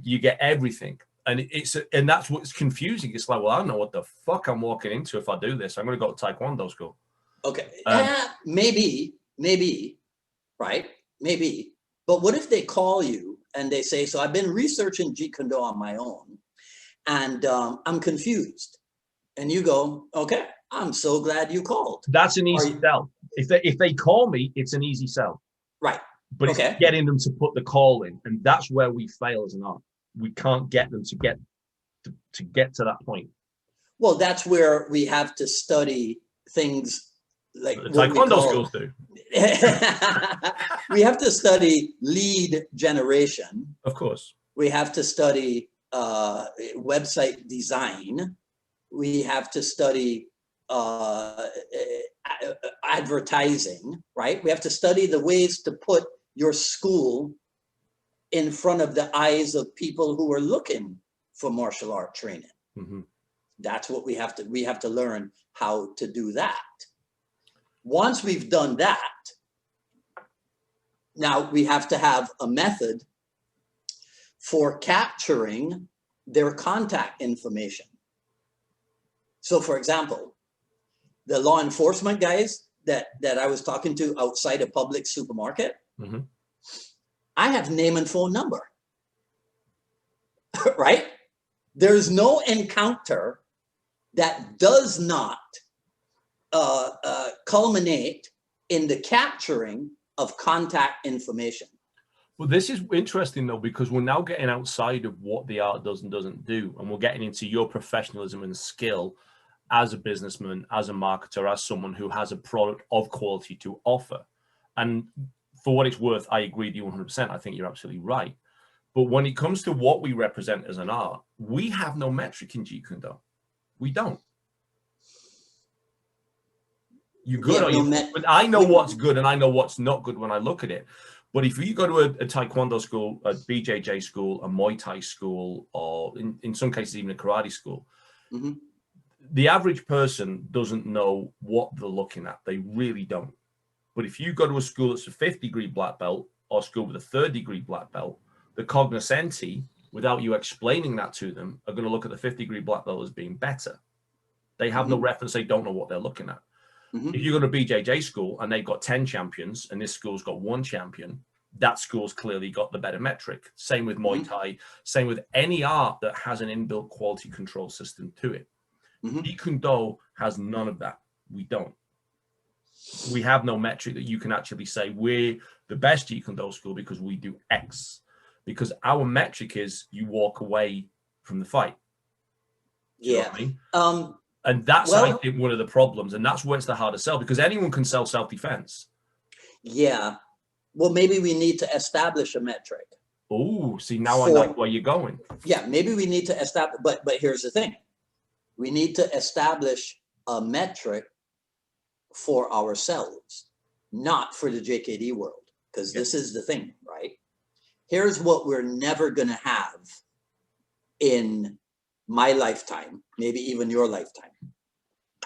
You get everything. And that's what's confusing. It's like, well, I don't know what the fuck I'm walking into if I do this. I'm going to go to Taekwondo school. Okay. Maybe, right? Maybe. But what if they call you and they say, so I've been researching Jeet Kune Do on my own, and I'm confused. And you go, okay, I'm so glad you called. That's an easy sell. If they call me, it's an easy sell. Right. But it's getting them to put the call in. And that's where we fail as an art. We can't get them to get to that point. Well, that's where we have to study things like the Taekwondo schools do. We have to study lead generation. Of course. We have to study website design. We have to study advertising, right? We have to study the ways to put your school in front of the eyes of people who are looking for martial art training. Mm-hmm. That's what we have to learn how to do that. Once we've done that, now we have to have a method for capturing their contact information. So for example, the law enforcement guys that I was talking to outside a public supermarket, mm-hmm. I have name and phone number, right? There's no encounter that does not culminate in the capturing of contact information. Well, this is interesting though, because we're now getting outside of what the art does and doesn't do, and we're getting into your professionalism and skill as a businessman, as a marketer, as someone who has a product of quality to offer. And for what it's worth, I agree with you 100%. I think you're absolutely right. But when it comes to what we represent as an art, we have no metric in Jeet Kune Do. We don't. You good or you? But I know what's good and I know what's not good when I look at it. But if you go to a Taekwondo school, a BJJ school, a Muay Thai school, or in some cases even a karate school, the average person doesn't know what they're looking at. They really don't. But if you go to a school that's a 5th-degree black belt or a school with a 3rd-degree black belt, the cognoscenti, without you explaining that to them, are going to look at the 5th-degree black belt as being better. They have no reference. They don't know what they're looking at. If you go to BJJ school and they've got 10 champions and this school's got 1 champion, that school's clearly got the better metric. Same with Muay Thai, same with any art that has an inbuilt quality control system to it. Jeet Kune Do has none of that. We don't. We have no metric that you can actually say we're the best Jeet Kune Do school because we do X. Because our metric is you walk away from the fight. Do you know what I mean? And that's, I think, one of the problems. And that's where it's the hardest sell, because anyone can sell self-defense. Yeah. Well, maybe we need to establish a metric. Oh, see, now I like where you're going. Yeah, maybe we need to establish, but here's the thing. We need to establish a metric for ourselves, not for the JKD world, because this is the thing, right? Here's what we're never going to have in my lifetime, maybe even your lifetime.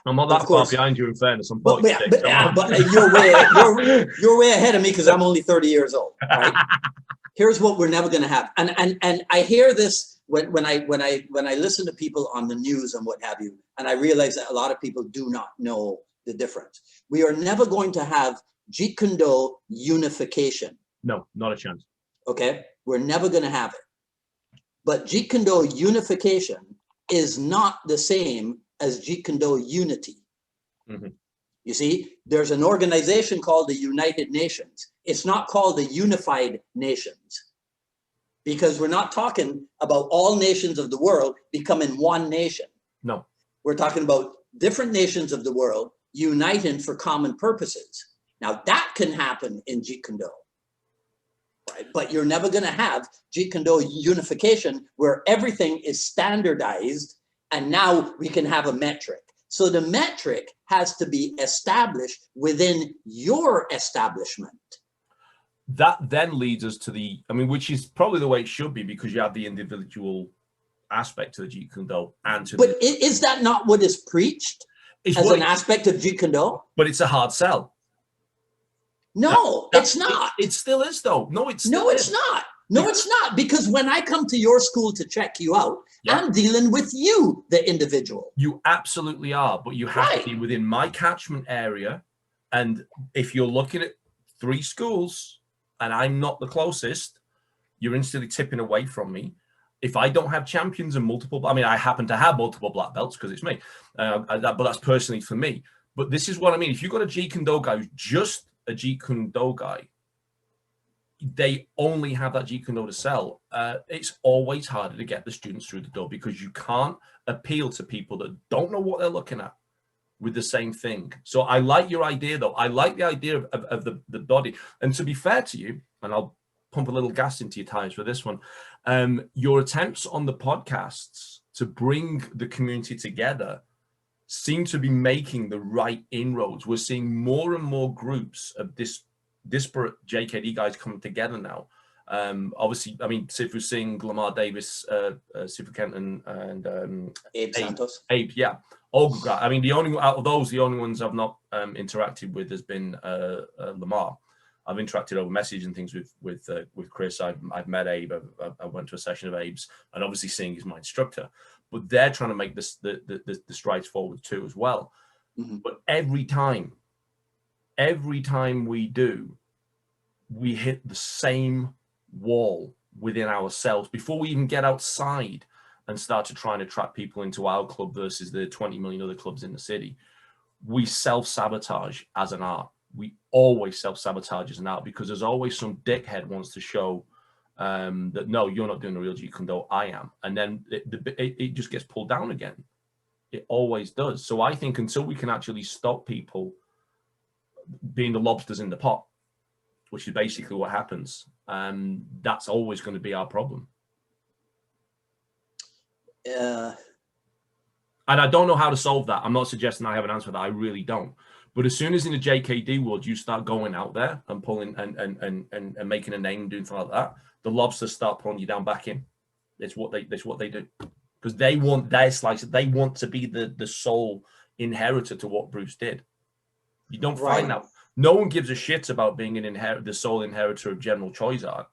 I'm not that far behind you, in fairness. I'm 46. But you're way ahead of me because I'm only 30 years old. Right? Here's what we're never going to have, and I hear this when I listen to people on the news and what have you, and I realize that a lot of people do not know the difference. We are never going to have Jeet Kune Do unification. No, not a chance. Okay, we're never going to have it. But Jeet Kune Do unification is not the same as Jeet Kune Do unity. You see, there's an organization called the United Nations. It's not called the Unified Nations, because we're not talking about all nations of the world becoming one nation. No. We're talking about different nations of the world uniting for common purposes. Now, that can happen in Jeet Kune Do. Right? But you're never going to have Jeet Kune Do unification where everything is standardized and now we can have a metric. So the metric has to be established within your establishment. That then leads us to which is probably the way it should be, because you have the individual aspect to the Jeet Kune Do and to. But is that not what is preached as an aspect of Jeet Kune Do? But it's a hard sell. No, it's not. It still is, though. No, it's not. No, it's not. Because when I come to your school to check you out, I'm dealing with you, the individual. You absolutely are, but you have to be within my catchment area. And if you're looking at 3 schools and I'm not the closest, you're instantly tipping away from me. If I don't have champions and multiple, I happen to have multiple black belts because it's me, but that's personally for me. But this is what I mean. If you've got a Jeet Kune Do guy who's just a Jeet Kune Do guy, they only have that Jeet Kune Do to sell. It's always harder to get the students through the door because you can't appeal to people that don't know what they're looking at with the same thing. So I like your idea, though. I like the idea of the body. And to be fair to you, and I'll pump a little gas into your tires for this one, your attempts on the podcasts to bring the community together seem to be making the right inroads. We're seeing more and more groups of disparate JKD guys coming together now. Obviously, Sifu Singh, Lamar Davis, Sifu Kenton, and Abe Santos. Abe, yeah. All guys. The only out of those, the only ones I've not interacted with has been Lamar. I've interacted over message and things with Chris. I've met Abe. I went to a session of Abe's, and obviously Singh is my instructor. But they're trying to make the strides forward too as well. But every time we do, we hit the same wall within ourselves before we even get outside and start to try and attract people into our club versus the 20 million other clubs in the city. We self-sabotage as an art. We always self-sabotage as an art because there's always some dickhead wants to show that, no, you're not doing the real Jeet Kune Do, I am. And then it just gets pulled down again. It always does. So I think until we can actually stop people being the lobsters in the pot, which is basically what happens, that's always going to be our problem. And I don't know how to solve that. I'm not suggesting I have an answer for that. I really don't. But as soon as in the JKD world you start going out there and pulling and making a name and doing things like that, the lobsters start pulling you down back in. It's what they do. Because they want their slice. They want to be the sole inheritor to what Bruce did. You don't find that. No one gives a shit about being the sole inheritor of General Choi's art.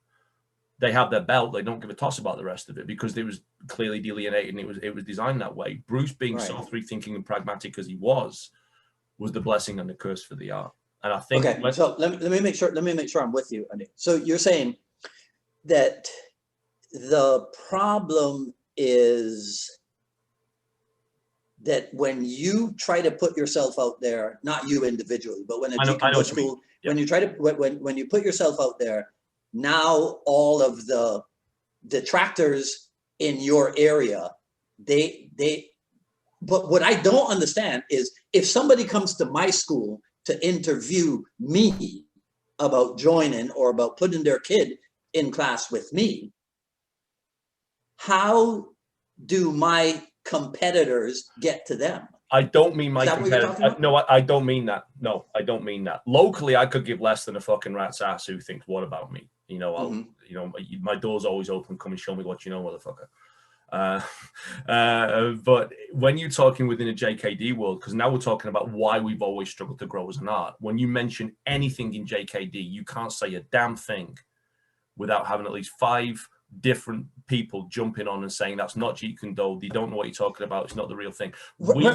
They have their belt. They don't give a toss about the rest of it because it was clearly delineated and it was designed that way. Bruce, being so free-thinking and pragmatic as he was the blessing and the curse for the art. And I think. Okay, so let me make sure. Let me make sure I'm with you. So you're saying that the problem is that when you try to put yourself out there, not you individually, but when a Jeet Kune Do school, when you try to when you put yourself out there, now all of the detractors in your area, but what I don't understand is if somebody comes to my school to interview me about joining or about putting their kid in class with me, how do my competitors get to them? I don't mean my competitors. No, I don't mean that. No, I don't mean that. Locally, I could give less than a fucking rat's ass who thinks what about me. You know, my door's always open. Come and show me what you know, motherfucker. But when you're talking within a JKD world, because now we're talking about why we've always struggled to grow as an art. When you mention anything in JKD, you can't say a damn thing without having at least 5 different people jumping on and saying that's not Jeet Kune Do. You don't know what you're talking about. It's not the real thing. But wait.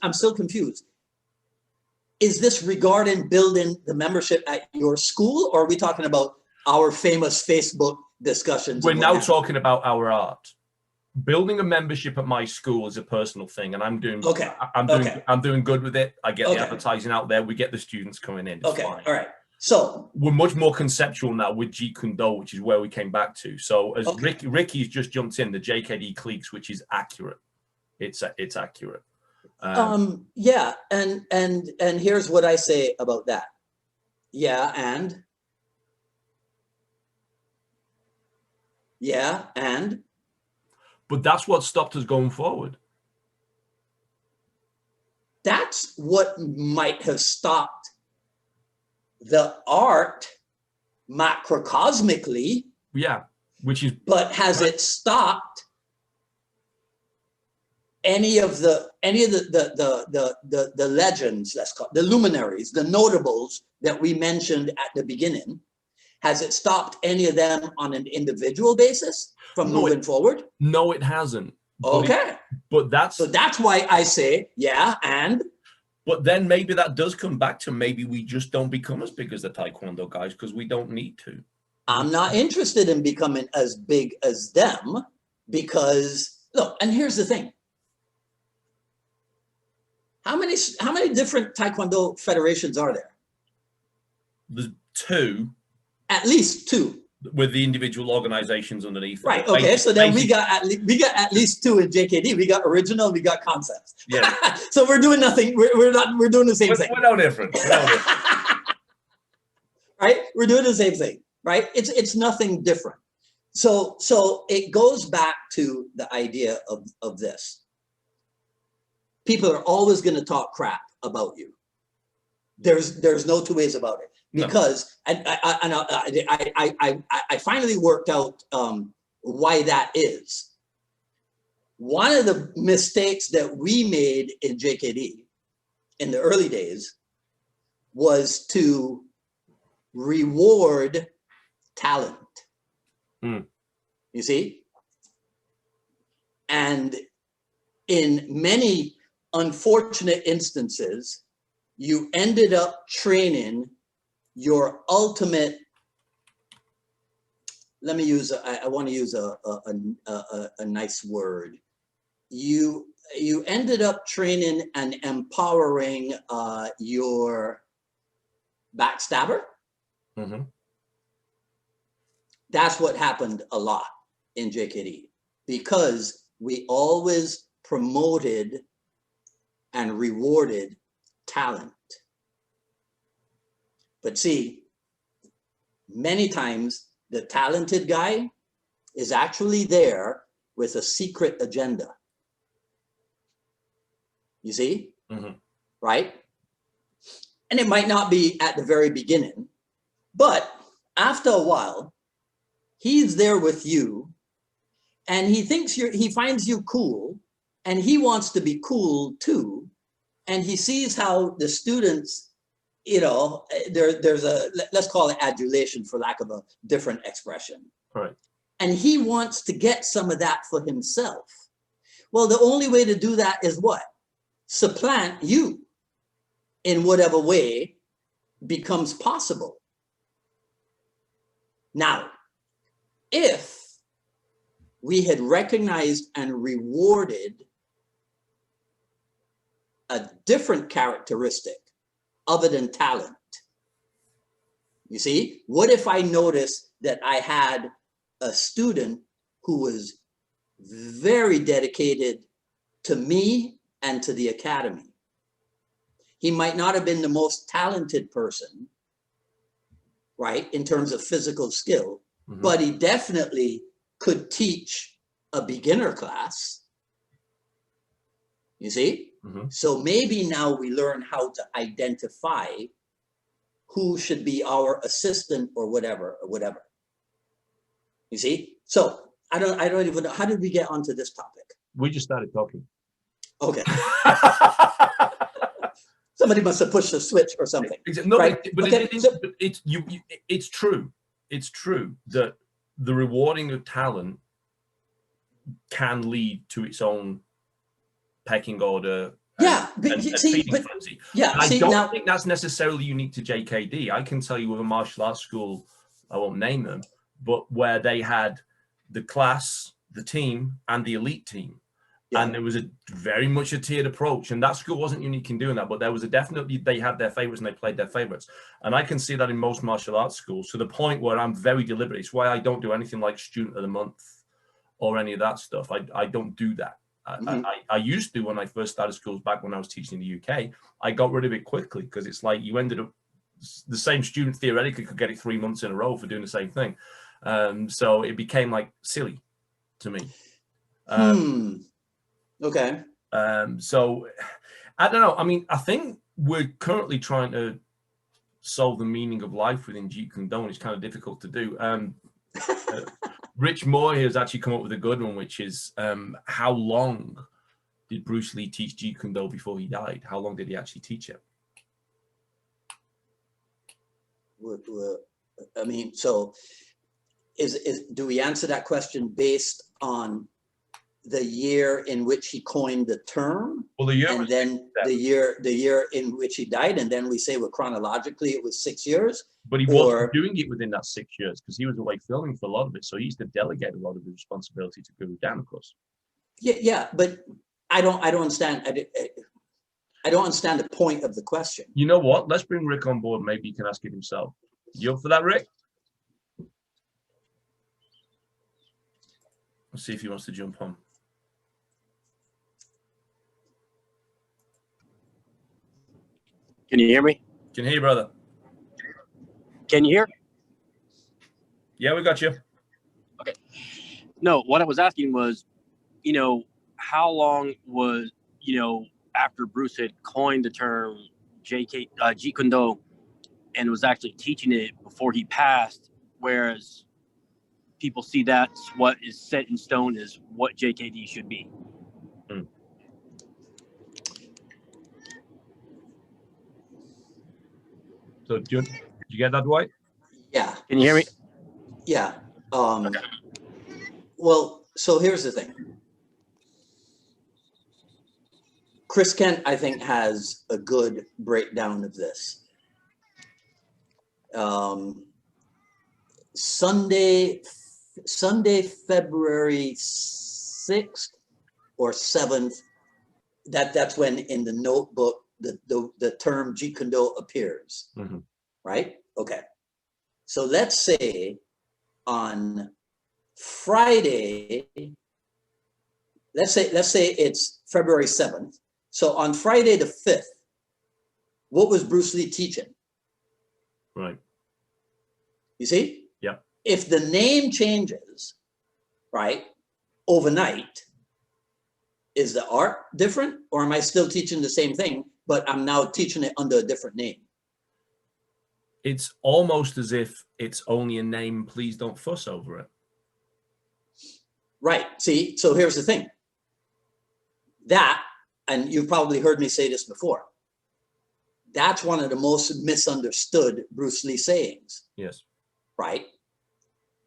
I'm still confused. Is this regarding building the membership at your school, or are we talking about our famous Facebook discussions? We're now talking about our art. Building a membership at my school is a personal thing, and I'm doing. Okay. I'm doing good with it. I get the advertising out there. We get the students coming in. It's fine. All right. So we're much more conceptual now with Jeet Kune Do, which is where we came back to. So as Ricky's just jumped in, the JKD cliques, which is accurate. It's accurate. Yeah, and here's what I say about that. Yeah, and but that's what stopped us going forward. That's what might have stopped the art macrocosmically. Yeah, which is. But has it stopped any of the legends, let's call it, the luminaries, the notables that we mentioned at the beginning? Has it stopped any of them on an individual basis from moving forward? No, it hasn't. Okay. But that's why I say, yeah, and. But then maybe that does come back to maybe we just don't become as big as the Taekwondo guys because we don't need to. I'm not interested in becoming as big as them because, look, and here's the thing. How many different Taekwondo federations are there? There's 2. At least 2. With the individual organizations underneath. Right. Okay. So then we got at least 2 in JKD. We got original. We got concepts. Yeah. So we're doing nothing. We're doing the same thing. We're no different. Right. We're doing the same thing. Right. It's nothing different. So it goes back to the idea of this. People are always going to talk crap about you. There's no 2 ways about it. Because I finally worked out why that is. One of the mistakes that we made in JKD in the early days was to reward talent. You see? And in many unfortunate instances, you ended up training your ultimate, I want to use a nice word. You ended up training and empowering your backstabber. Mm-hmm. That's what happened a lot in JKD because we always promoted and rewarded talent. But see, many times the talented guy is actually there with a secret agenda. You see? Mm-hmm. right? And it might not be at the very beginning, but after a while, he's there with you and he finds you cool and he wants to be cool too. And he sees how the students, you know, there's a, let's call it adulation for lack of a different expression. Right. And he wants to get some of that for himself. Well, the only way to do that is what? Supplant you in whatever way becomes possible. Now, if we had recognized and rewarded a different characteristic other than talent, you see, what if I noticed that I had a student who was very dedicated to me and to the academy? He might not have been the most talented person, right, in terms of physical skill, but he definitely could teach a beginner class. You see? So maybe now we learn how to identify who should be our assistant or whatever. You see? So I don't even know, how did we get onto this topic? We just started talking. Okay. Somebody must have pushed the switch or something. No, right? but okay. It's true. It's true that the rewarding of talent can lead to its own pecking order. Yeah, and feeding frenzy. Yeah, I don't think that's necessarily unique to JKD. I can tell you with a martial arts school, I won't name them, but where they had the class, the team, and the elite team. Yeah. And there was a very much a tiered approach, and that school wasn't unique in doing that, but there was a definitely, they had their favorites and they played their favorites. And I can see that in most martial arts schools to the point where I'm very deliberate. It's why I don't do anything like student of the month or any of that stuff. I don't do that. I used to when I first started schools back when I was teaching in the UK. I got rid of it quickly because it's like you ended up, the same student theoretically could get it 3 months in a row for doing the same thing. So it became like silly to me. Okay. So I don't know. I mean, I think we're currently trying to solve the meaning of life within Jeet Kune Do, and it's kind of difficult to do. Rich Moore has actually come up with a good one, which is how long did Bruce Lee teach Jeet Kune Do before he died? How long did he actually teach it? I mean, so do we answer that question based on the year in which he coined the term? Well, the year and then the year in which he died, and then we say, well, chronologically it was 6 years. But he wasn't doing it within that 6 years because he was away filming for a lot of it. So he used to delegate a lot of the responsibility to Guru Dan, of course. Yeah, but I don't understand. I don't understand the point of the question. You know what? Let's bring Rick on board. Maybe he can ask it himself. You up for that, Rick? Let's see if he wants to jump on. Can you hear me? Can hear you, brother. Can you hear? Yeah, we got you. Okay. No, what I was asking was, how long was, after Bruce had coined the term Jeet Kune Do and was actually teaching it before he passed, whereas people see that's what is set in stone is what JKD should be. So do you get that, Dwight? Yeah. Can you hear me? Yeah. Okay. Well, so here's the thing. Chris Kent, I think, has a good breakdown of this. Sunday, February 6th or 7th, that's when in the notebook the term Jeet Kune Do appears, right? Okay. So let's say on Friday, let's say it's February 7th. So on Friday the 5th, what was Bruce Lee teaching? Right. You see? Yeah. If the name changes, right, overnight, is the art different, or am I still teaching the same thing but I'm now teaching it under a different name. It's almost as if it's only a name. Please don't fuss over it. Right. See, so here's the thing. That, and you've probably heard me say this before, that's one of the most misunderstood Bruce Lee sayings. Yes. Right?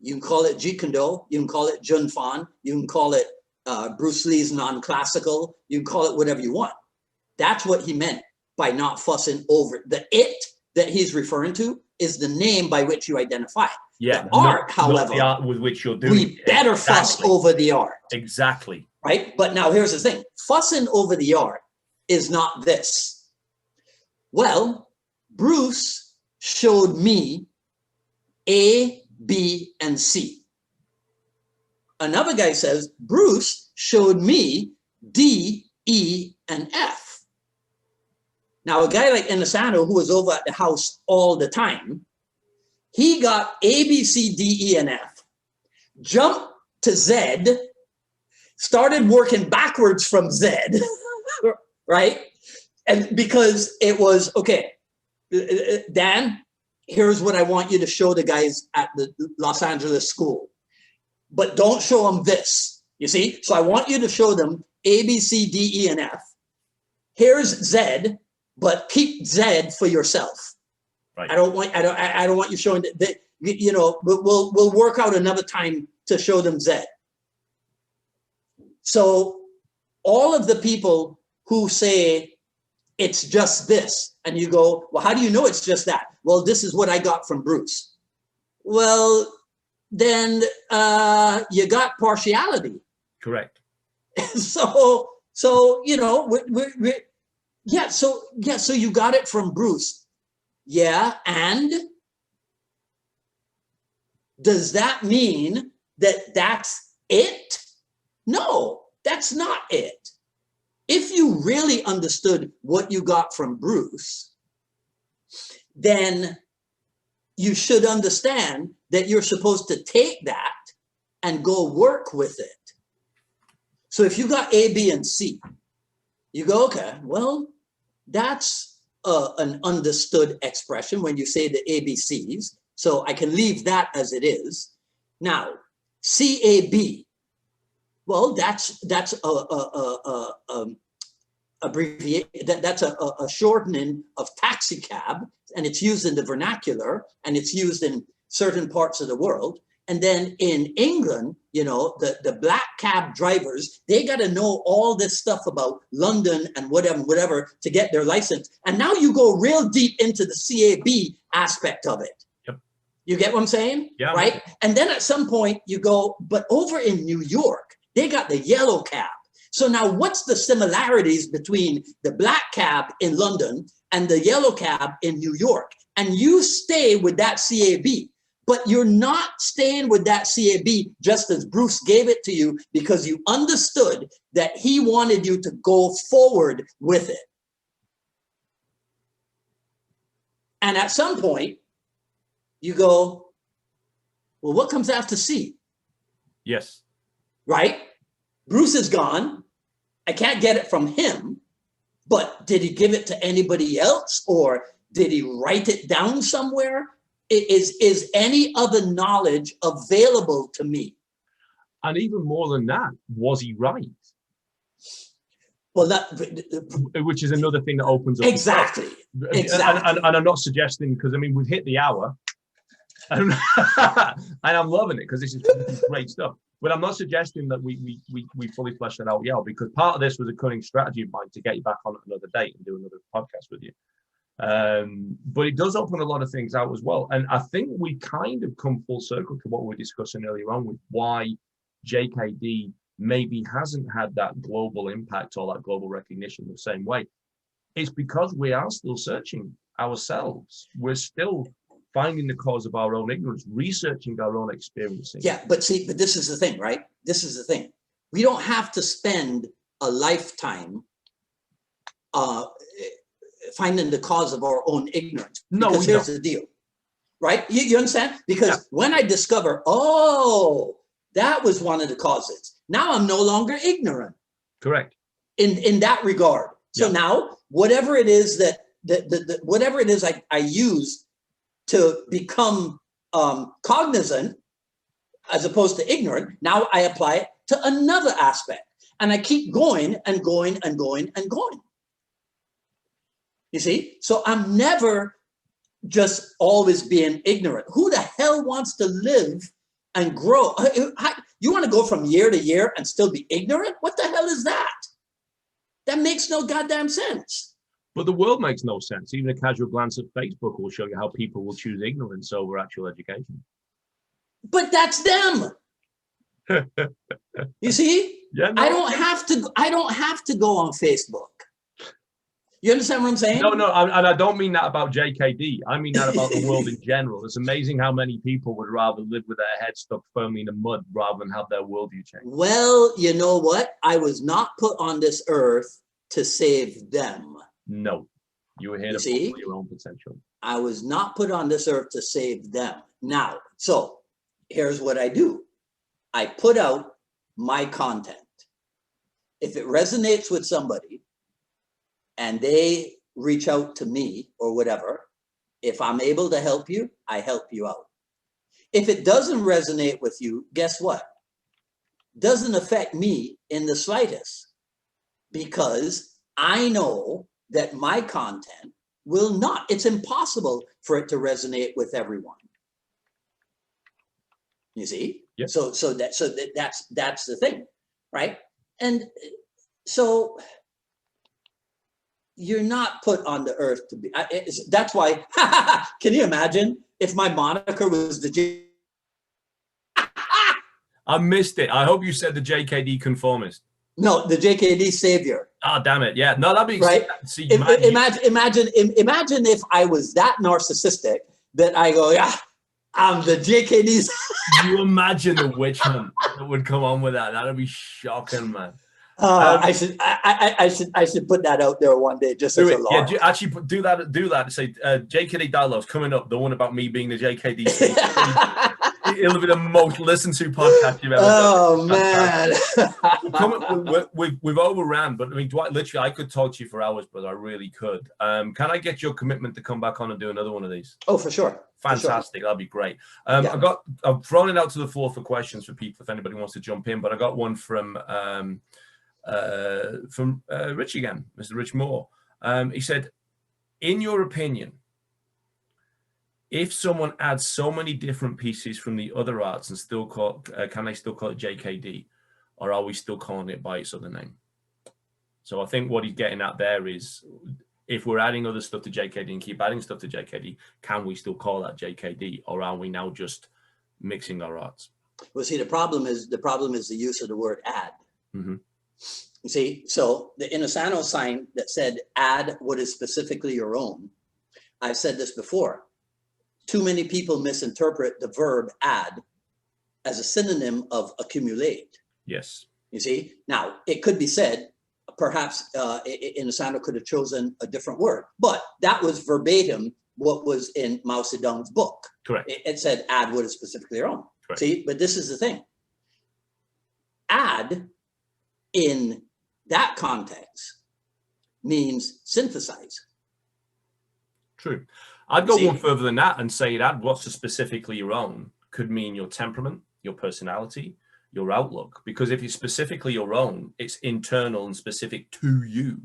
You can call it Jeet Kune Do, you can call it Jun Fan, you can call it Bruce Lee's non-classical, you can call it whatever you want. That's what he meant by not fussing over. The it that he's referring to is the name by which you identify. Yeah. The art, however, the art with which you're doing we better fuss over the art. Exactly. Right? But now here's the thing. Fussing over the art is not this. Well, Bruce showed me A, B, and C. Another guy says, Bruce showed me D, E, and F. Now, a guy like Inosanto, who was over at the house all the time, he got A, B, C, D, E, and F, jumped to Z, started working backwards from Z, right? And because it was, okay, Dan, here's what I want you to show the guys at the Los Angeles school. But don't show them this, you see? So I want you to show them A, B, C, D, E, and F. Here's Z, but keep Z for yourself. Right. I don't want you showing that, you know, we'll work out another time to show them Z. So all of the people who say it's just this, and you go, well, how do you know it's just that? Well, this is what I got from Bruce. Well, then you got partiality. Correct. So you know, so you got it from Bruce. Yeah, and does that mean that that's it? No, that's not it. If you really understood what you got from Bruce, then you should understand that you're supposed to take that and go work with it. So if you got A, B, and C, you go, okay, well, that's an understood expression when you say the ABCs. So I can leave that as it is. Now, CAB, well, that's a shortening of taxi cab, and it's used in the vernacular, and it's used in certain parts of the world. And then in England, you know, the black cab drivers, they got to know all this stuff about London and whatever to get their license. And now you go real deep into the CAB aspect of it. Yep. You get what I'm saying? Yeah. Right? And then at some point you go, but over in New York, they got the yellow cab. So now what's the similarities between the black cab in London and the yellow cab in New York? And you stay with that CAB. But you're not staying with that CAB just as Bruce gave it to you because you understood that he wanted you to go forward with it. And at some point, you go, well, what comes after C? Yes. Right? Bruce is gone. I can't get it from him. But did he give it to anybody else? Or did he write it down somewhere? Is any other knowledge available to me? And even more than that, was he right? Well, which is another thing that opens up. Exactly. And I'm not suggesting, because I mean, we've hit the hour, and I'm loving it because this is great stuff. But I'm not suggesting that we fully flesh that out yet, because part of this was a cunning strategy of mine to get you back on another date and do another podcast with you. But it does open a lot of things out as well. And I think we kind of come full circle to what we were discussing earlier on with why JKD maybe hasn't had that global impact or that global recognition the same way. It's because we are still searching ourselves. We're still finding the cause of our own ignorance, researching our own experiences. Yeah, but see, but this is the thing, right? This is the thing. We don't have to spend a lifetime finding the cause of our own ignorance. No, because here's the deal, right? You understand? Because when I discover, oh, that was one of the causes, now I'm no longer ignorant. Correct. In that regard. So now, whatever it is whatever it is I use to become cognizant as opposed to ignorant, now I apply it to another aspect. And I keep going and going and going and going. You see? So I'm never just always being ignorant. Who the hell wants to live and grow? You want to go from year to year and still be ignorant? What the hell is that? That makes no goddamn sense. But the world makes no sense. Even a casual glance at Facebook will show you how people will choose ignorance over actual education. But that's them. You see? Yeah, no, I don't have to go on Facebook. You understand what I'm saying? No, and I don't mean that about JKD. I mean that about the world in general. It's amazing how many people would rather live with their head stuck firmly in the mud rather than have their worldview change. Well, you know what? I was not put on this earth to save them. No, you were here to fulfill your own potential. I was not put on this earth to save them. Now, so here's what I do. I put out my content. If it resonates with somebody and they reach out to me or whatever, if I'm able to help you, I help you out. If it doesn't resonate with you, guess what? Doesn't affect me in the slightest, because I know that my content will not. It's impossible for it to resonate with everyone. You see? Yep. So that's the thing, right? And so you're not put on the earth to be. That's why. Can you imagine if my moniker was the I missed it. I hope you said the JKD conformist. No, the JKD savior. Oh, damn it! Yeah, no, that'd be right. See, imagine if I was that narcissistic that I go, yeah, I'm the JKD. You imagine the witch hunt that would come on with that? That'd be shocking, man. I should put that out there one day, just as a law. Yeah, actually do that. Say JKD dialogues coming up. The one about me being the JKD. It'll be the most listened to podcast you've ever done. Oh man, we've overran, but I mean, Dwight, literally, I could talk to you for hours, but I really could. Can I get your commitment to come back on and do another one of these? Oh, for sure. Fantastic, for sure. That'd be great. I've thrown it out to the floor for questions for people if anybody wants to jump in, but I got one from Rich again, Mr. Rich Moore. He said, in your opinion, if someone adds so many different pieces from the other arts and still can they still call it JKD, or are we still calling it by its other name? So I think what he's getting at there is, if we're adding other stuff to JKD and keep adding stuff to JKD, can we still call that JKD, or are we now just mixing our arts? Well, see, the problem is the use of the word add. Mm-hmm. You see, so the Inosanto sign that said add what is specifically your own. I've said this before. Too many people misinterpret the verb add as a synonym of accumulate. Yes. You see, now it could be said, perhaps Inosanto could have chosen a different word, but that was verbatim what was in Mao Zedong's book. Correct. It said add what is specifically your own. Correct. See, but this is the thing. Add in that context means synthesize. True. I'd go one further than that and say that what's specifically your own could mean your temperament, your personality, your outlook. Because if it's specifically your own, it's internal and specific to you.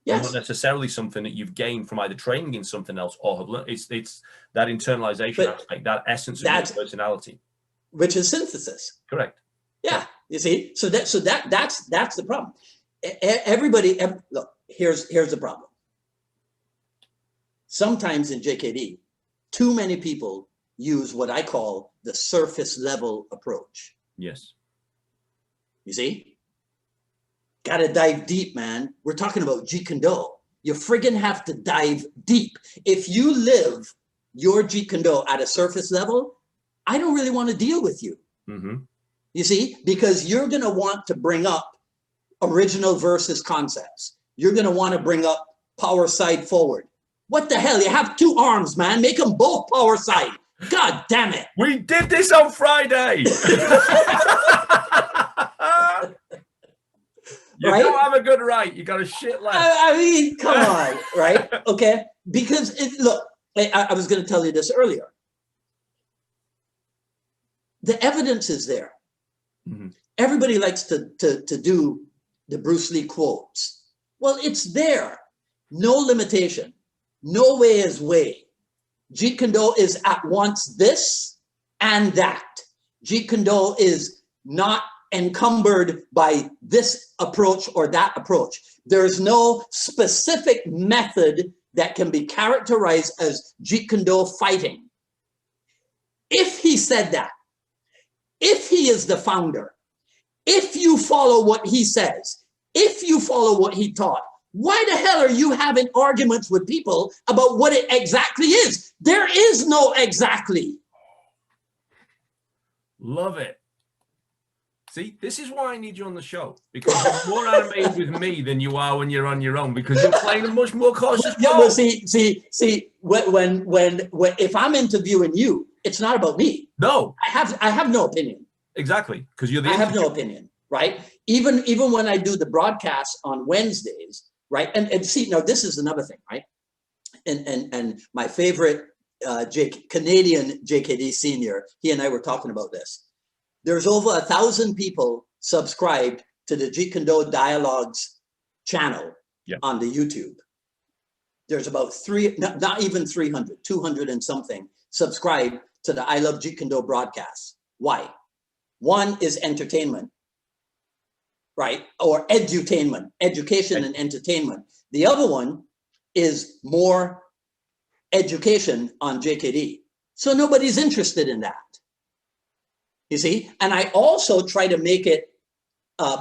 Yes. Not necessarily something that you've gained from either training in something else or have learned. It's that internalization aspect, that essence of your personality. Which is synthesis. Correct. Yeah. You see? So that's the problem. Everybody, look, here's the problem. Sometimes in JKD, too many people use what I call the surface level approach. Yes. You see? Got to dive deep, man. We're talking about Jeet Kune Do. You friggin' have to dive deep. If you live your Jeet Kune Do at a surface level, I don't really want to deal with you. Mm-hmm. You see? Because you're going to want to bring up original versus concepts. You're going to want to bring up power side forward. What the hell? You have two arms, man. Make them both power side. God damn it. We did this on You right? don't have a good right. You got a shit left. I mean, come on, right? Okay, because look, I was going to tell you this earlier. The evidence is there. Mm-hmm. Everybody likes to do the Bruce Lee quotes. Well, it's there. No limitation. No way is way. Jeet Kune Do is at once this and that. Jeet Kune Do is not encumbered by this approach or that approach. There's no specific method that can be characterized as Jeet Kune Do fighting. If he said that, if he is the founder, if you follow what he says, if you follow what he taught, why the hell are you having arguments with people about what it exactly is? There is no exactly. Love it. See, this is why I need you on the show, because you're more animated with me than you are when you're on your own, because you're playing a much more cautious role. Well, see, when if I'm interviewing you, it's not about me. No, I have no opinion. Exactly, because you're the. I have no opinion, right? Even when I do the broadcast on Wednesdays, right? And see, now this is another thing, right? And my favorite Canadian JKD senior, he and I were talking about this. There's over 1,000 people subscribed to the Jeet Kune Do Dialogues channel on the YouTube. There's about not even 300, 200 and something subscribed to the I Love Jeet Kune Do broadcasts. Why? One is entertainment, right? Or edutainment, education and entertainment. The other one is more education on JKD. So nobody's interested in that. You see? And I also try to make it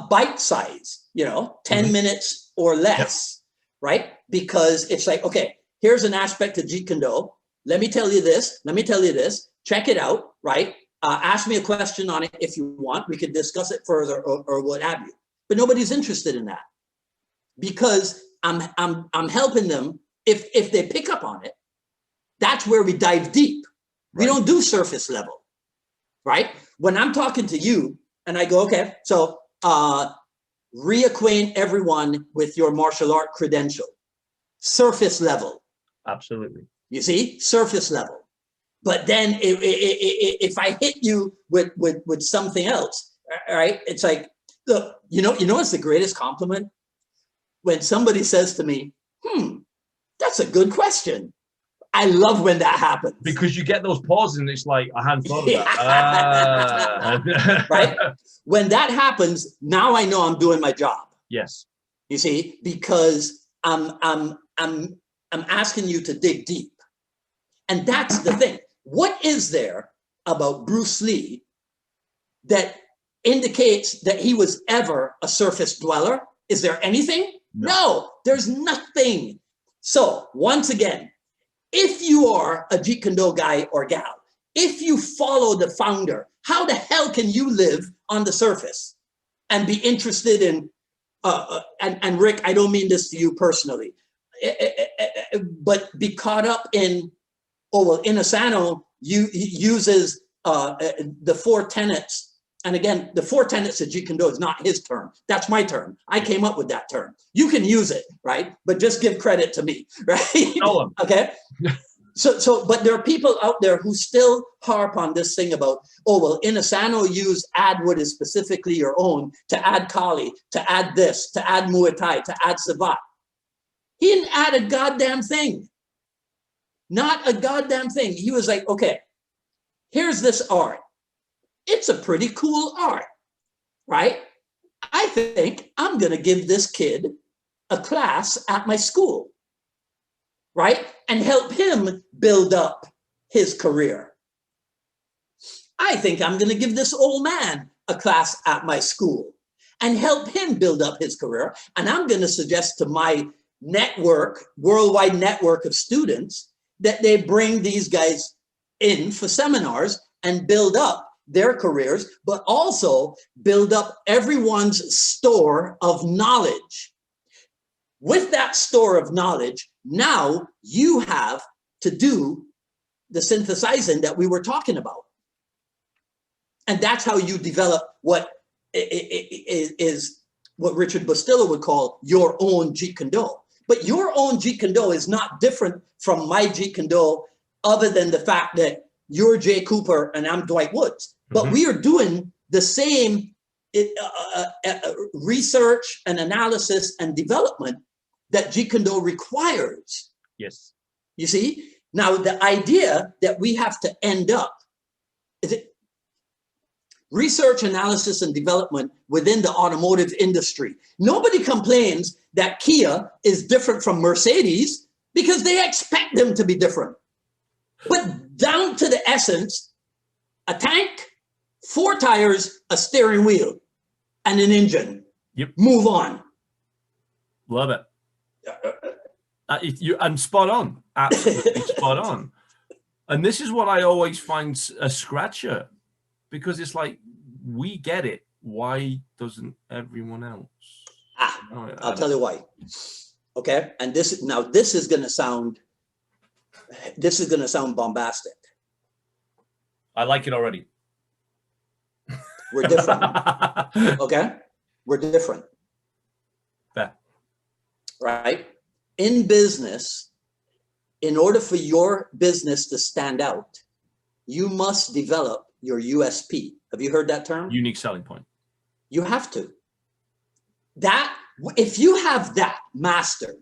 bite size, 10 minutes or less, right? Because it's like, okay, here's an aspect of Jeet Kune Do. Let me tell you this. Let me tell you this. Check it out, right? Ask me a question on it if you want. We could discuss it further or what have you. But nobody's interested in that because I'm helping them. If they pick up on it, that's where we dive deep. We don't do surface level, right? When I'm talking to you and I go, okay, so reacquaint everyone with your martial art credential, surface level. Absolutely. You see, surface level. But then if I hit you with something else, right? It's like, look, you know what's the greatest compliment? When somebody says to me, that's a good question. I love when that happens. Because you get those pauses and it's like, I hadn't thought of that. Right? When that happens, now I know I'm doing my job. Yes. You see, because I'm asking you to dig deep. And that's the thing. What is there about Bruce Lee that indicates that he was ever a surface dweller? Is there anything? No, there's nothing. So once again, if you are a Jeet Kune Do guy or gal, if you follow the founder, how the hell can you live on the surface and be interested in, and Rick, I don't mean this to you personally, but be caught up in, Inosanto uses the 4 tenets. And again, the 4 tenets of Jeet Kune Do is not his term. That's my term. I came up with that term. You can use it, right? But just give credit to me, right? Okay. So, but there are people out there who still harp on this thing about, Inosanto used add what is specifically your own to add Kali, to add this, to add Muay Thai, to add Savat. He didn't add a goddamn thing. Not a goddamn thing. He was like, okay, here's this art. It's a pretty cool art, right? I think I'm going to give this kid a class at my school, right? And help him build up his career. I think I'm going to give this old man a class at my school and help him build up his career. And I'm going to suggest to my network, worldwide network of students, that they bring these guys in for seminars and build up their careers, but also build up everyone's store of knowledge. With that store of knowledge, now you have to do the synthesizing that we were talking about. And that's how you develop what is what Richard Bustillo would call your own Jeet Kune Do. But your own Jeet Kune Do is not different from my Jeet Kune Do, other than the fact that you're Jay Cooper and I'm Dwight Woods. But we are doing the same research and analysis and development that Jeet Kune Do requires. Yes. You see? Now, the idea that we have to end up is it research, analysis, and development within the automotive industry. Nobody complains that Kia is different from Mercedes because they expect them to be different. But down to the essence, a tank, 4 tires, a steering wheel, and an engine. Yep. Move on. Love it. And spot on. Absolutely spot on. And this is what I always find a scratcher, because it's like, we get it. Why doesn't everyone else? I'll tell you why. Okay. And this is going to sound bombastic. I like it already. We're different. Okay. We're different. Fair. Right? In business, in order for your business to stand out, you must develop your USP. Have you heard that term? Unique selling point. You have to. That, if you have that mastered,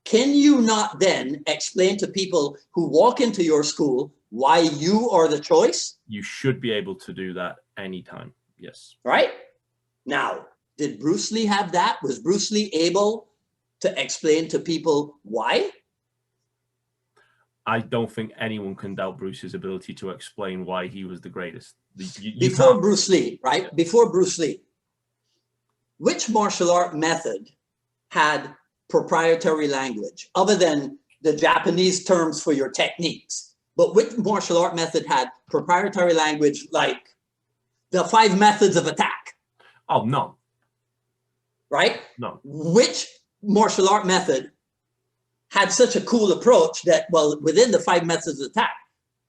can you not then explain to people who walk into your school why you are the choice? You should be able to do that anytime. Yes. Right? Now, did Bruce Lee have that? Was Bruce Lee able to explain to people why? I don't think anyone can doubt Bruce's ability to explain why he was the greatest. Before Bruce Lee, right? Yeah. Before Bruce Lee, which martial art method had proprietary language other than the Japanese terms for your techniques? But which martial art method had proprietary language like the 5 methods of attack? Oh, no. Right? No. Which martial art method had such a cool approach that, well, within the 5 methods of attack,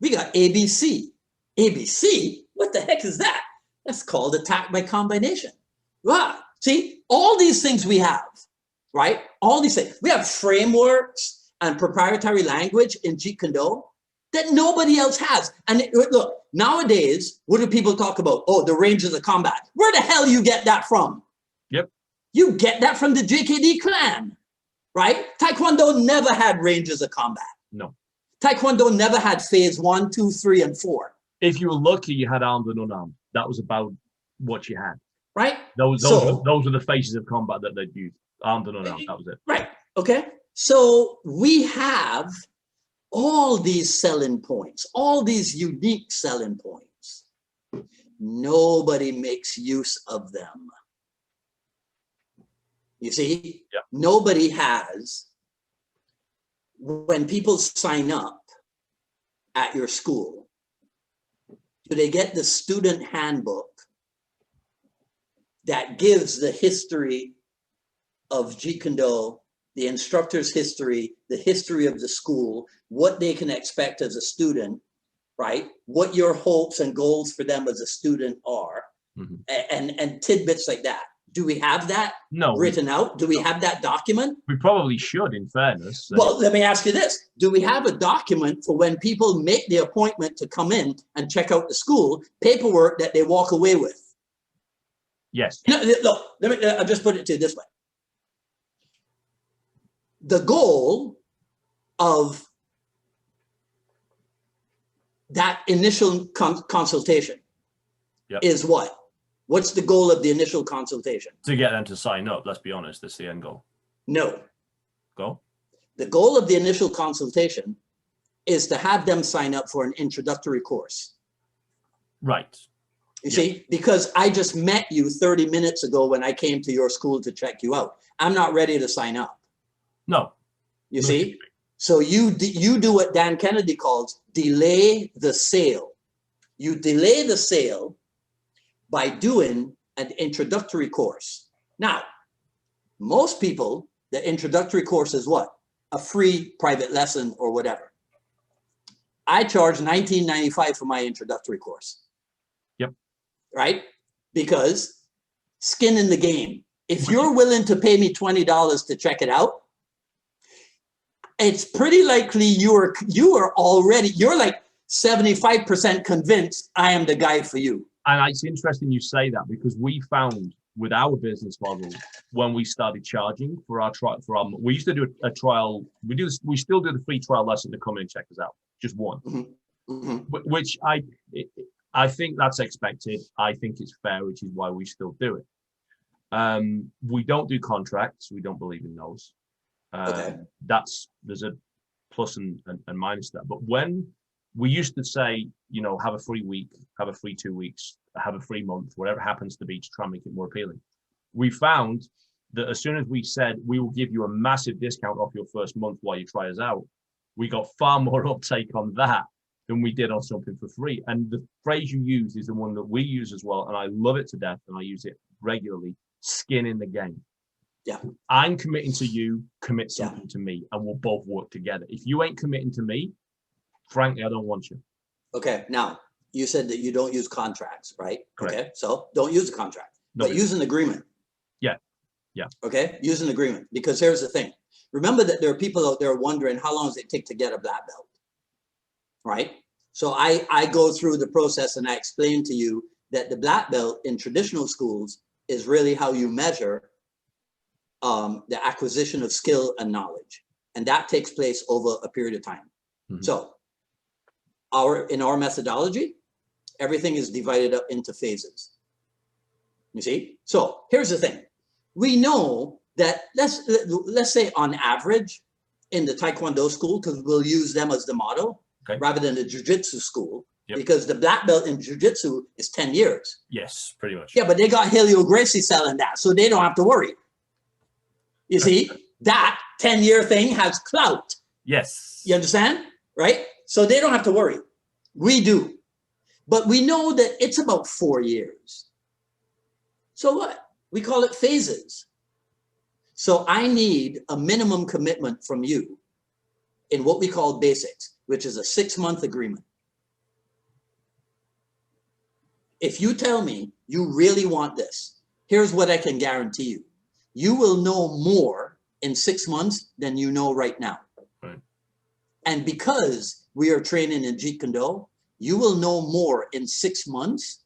we got ABC. ABC? What the heck is that? That's called attack by combination. Wow. See, all these things we have, right? All these things. We have frameworks and proprietary language in Jeet Kune Do that nobody else has. And look, nowadays, what do people talk about? Oh, the ranges of combat. Where the hell you get that from? Yep. You get that from the JKD clan, right? Taekwondo never had ranges of combat. No. Taekwondo never had phase 1, 2, 3, and 4. If you were lucky, you had armed and unarmed. That was about what you had. Right? Those were the phases of combat that they'd used. Armed and unarmed, that was it. Right. Okay. So we have all these selling points, all these unique selling points. Nobody makes use of them. You see? Yeah. Nobody has. When people sign up at your school, do they get the student handbook that gives the history of Jeet Kune Do, the instructor's history, the history of the school, what they can expect as a student, right? What your hopes and goals for them as a student are, and tidbits like that. Do we have that written out? Do we have that document? We probably should, in fairness. Well, let me ask you this. Do we have a document for when people make the appointment to come in and check out the school, paperwork that they walk away with? Yes. No, look, I'll just put it to you this way. The goal of that initial consultation is what? What's the goal of the initial consultation? To get them to sign up, let's be honest, that's the end goal. No. Go? The goal of the initial consultation is to have them sign up for an introductory course. Right. You see, because I just met you 30 minutes ago when I came to your school to check you out. I'm not ready to sign up. No. You see? So you do what Dan Kennedy calls delay the sale. You delay the sale by doing an introductory course. Now, most people, the introductory course is what? A free private lesson or whatever. I charge $19.95 for my introductory course. Yep. Right? Because skin in the game. If you're willing to pay me $20 to check it out, it's pretty likely you're like 75% convinced I am the guy for you. And it's interesting you say that, because we found with our business model, when we started charging for our trial, we used to do a trial. We still do the free trial lesson to come in and check us out, just one. Which I think that's expected. I think it's fair, which is why we still do it. We don't do contracts. We don't believe in those. Okay. There's a plus and minus to that. But when we used to say, have a free week, have a free 2 weeks, have a free month, whatever happens to be, to try and make it more appealing. We found that as soon as we said we will give you a massive discount off your first month while you try us out, we got far more uptake on that than we did on something for free. And the phrase you use is the one that we use as well, and I love it to death, and I use it regularly: skin in the game. Yeah. I'm committing to you, commit something to me, and we'll both work together. If you ain't committing to me, frankly, I don't want you. Okay. Now, you said that you don't use contracts, right? Correct. Okay. So don't use a contract, but use an agreement. Yeah. Yeah. Okay. Use an agreement, because here's the thing. Remember that there are people out there wondering how long does it take to get a black belt, right? So I go through the process and I explain to you that the black belt in traditional schools is really how you measure the acquisition of skill and knowledge. And that takes place over a period of time. So in our methodology, everything is divided up into phases. You see? So here's the thing. We know that let's say on average in the Taekwondo school, because we'll use them as the model, rather than the Jiu-Jitsu school, because the black belt in Jiu-Jitsu is 10 years. Yes, pretty much. Yeah, but they got Helio Gracie selling that, so they don't have to worry. You see, that 10-year thing has clout. Yes. You understand? Right? So they don't have to worry. We do. But we know that it's about 4 years. So what? We call it phases. So I need a minimum commitment from you in what we call basics, which is a 6-month agreement. If you tell me you really want this, here's what I can guarantee you. You will know more in 6 months than you know right now. Right. And because we are training in Jeet Kune Do, you will know more in 6 months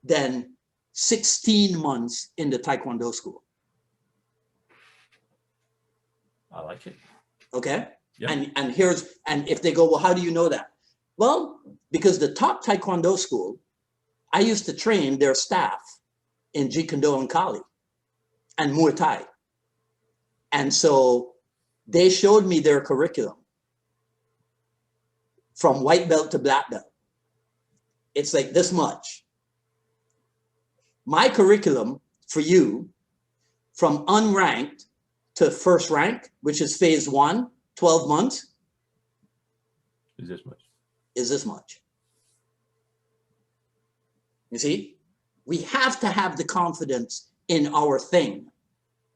than 16 months in the Taekwondo school. I like it. Okay. Yep. And if they go, well, how do you know that? Well, because the top Taekwondo school, I used to train their staff in Jeet Kune Do and Kali and Muay Thai. And so they showed me their curriculum from white belt to black belt. It's like this much. My curriculum for you from unranked to first rank, which is phase 1, 12 months. Is this much? Is this much. You see, we have to have the confidence in our thing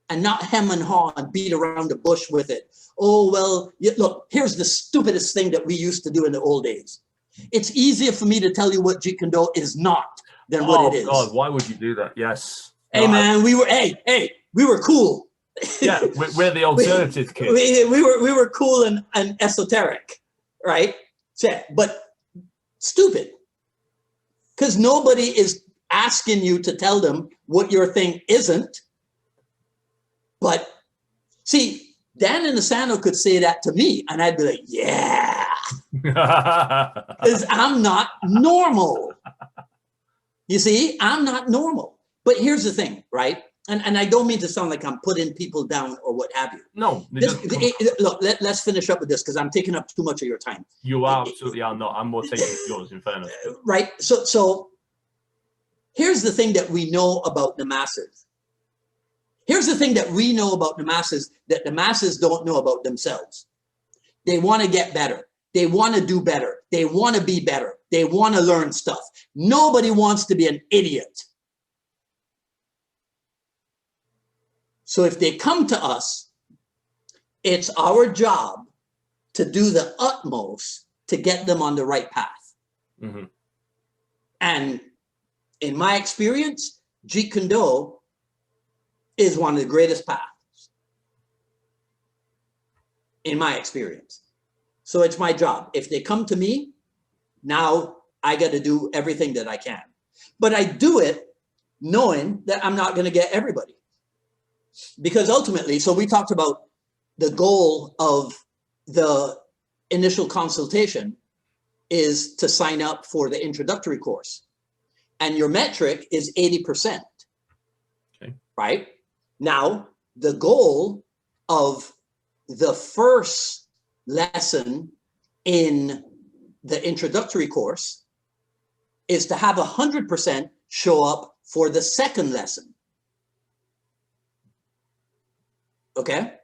and not hem and haw and beat around the bush with it. Oh, well, look, here's the stupidest thing that we used to do in the old days. It's easier for me to tell you what Jeet Kune Do is not than what it is. Oh, God, why would you do that? Yes. Hey, man, we were cool. Yeah, we're the alternative kids. We were cool and esoteric, right? But stupid. Because nobody is asking you to tell them what your thing isn't. But see, Dan Inosanto could say that to me, and I'd be like, yeah. Because I'm not normal. You see, I'm not normal. But here's the thing, right? And I don't mean to sound like I'm putting people down or what have you. No. Look, let's finish up with this because I'm taking up too much of your time. You are absolutely are not. I'm more taking yours, in fairness. Right. So here's the thing that we know about the masses. Here's the thing that we know about the masses that the masses don't know about themselves. They want to get better. They want to do better. They want to be better. They want to learn stuff. Nobody wants to be an idiot. So if they come to us, it's our job to do the utmost to get them on the right path. And in my experience, Jeet Kune Do is one of the greatest paths, in my experience. So it's my job. If they come to me, now I got to do everything that I can. But I do it knowing that I'm not going to get everybody. Because ultimately, so we talked about the goal of the initial consultation is to sign up for the introductory course. And your metric is 80%. Okay. Right? Now, the goal of the first lesson in the introductory course is to have 100% show up for the second lesson. Okay?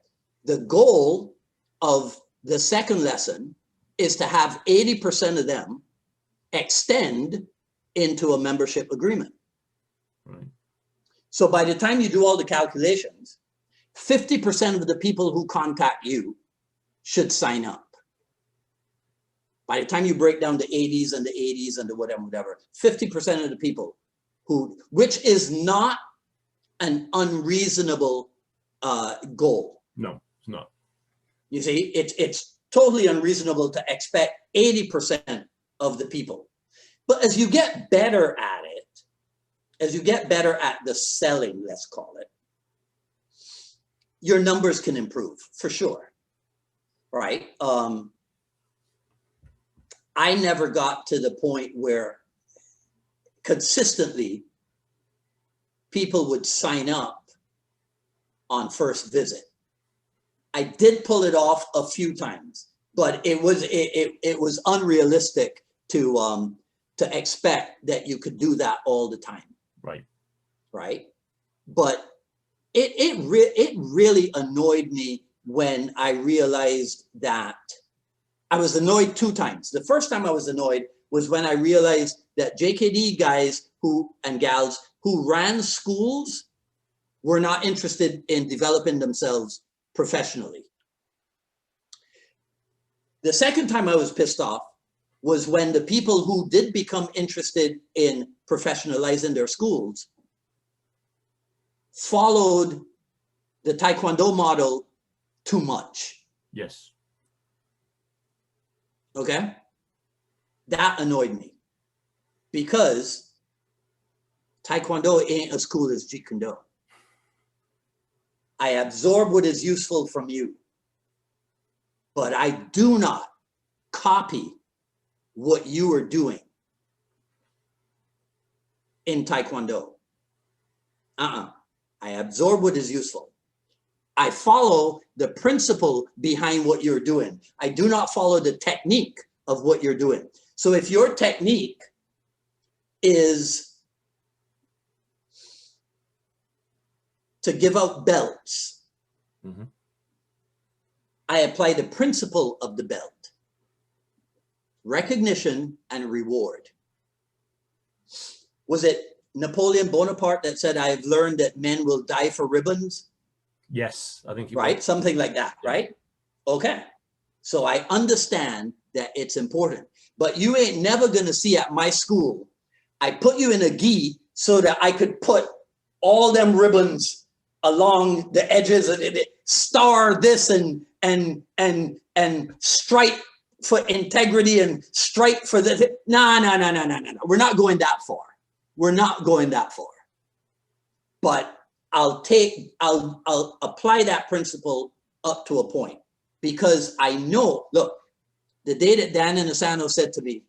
The goal of the second lesson is to have 80% of them extend into a membership agreement. Right. So by the time you do all the calculations, 50% of the people who contact you should sign up. By the time you break down the 80s and the 80s and the whatever, 50% of the people who, which is not an unreasonable goal. No, it's not. You see, it's totally unreasonable to expect 80% of the people. But as you get better at it, as you get better at the selling, let's call it, your numbers can improve for sure, right? I never got to the point where consistently people would sign up on first visit. I did pull it off a few times, but it was unrealistic to expect that you could do that all the time. Right. Right. But it really annoyed me when I realized that I was annoyed two times. The first time I was annoyed was when I realized that JKD guys and gals who ran schools were not interested in developing themselves professionally. The second time I was pissed off was when the people who did become interested in professionalizing their schools followed the Taekwondo model too much. Yes. Okay? That annoyed me because Taekwondo ain't as cool as Jeet Kune Do. I absorb what is useful from you, but I do not copy what you are doing in Taekwondo. I absorb what is useful. I follow the principle behind what you're doing. I do not follow the technique of what you're doing. So if your technique is to give out belts, Mm-hmm. I apply the principle of the belt. Recognition and reward. Was it Napoleon Bonaparte that said, I've learned that men will die for ribbons? Yes, I think Right? Something like that, Yeah. right? Okay. So I understand that it's important. But you ain't never going to see at my school, I put you in a gi so that I could put all them ribbons along the edges and star this and stripe for integrity and stripe for the no. We're not going that far. We're not going that far. But I'll apply that principle up to a point because I know, look, the day that Dan Inosanto said to me,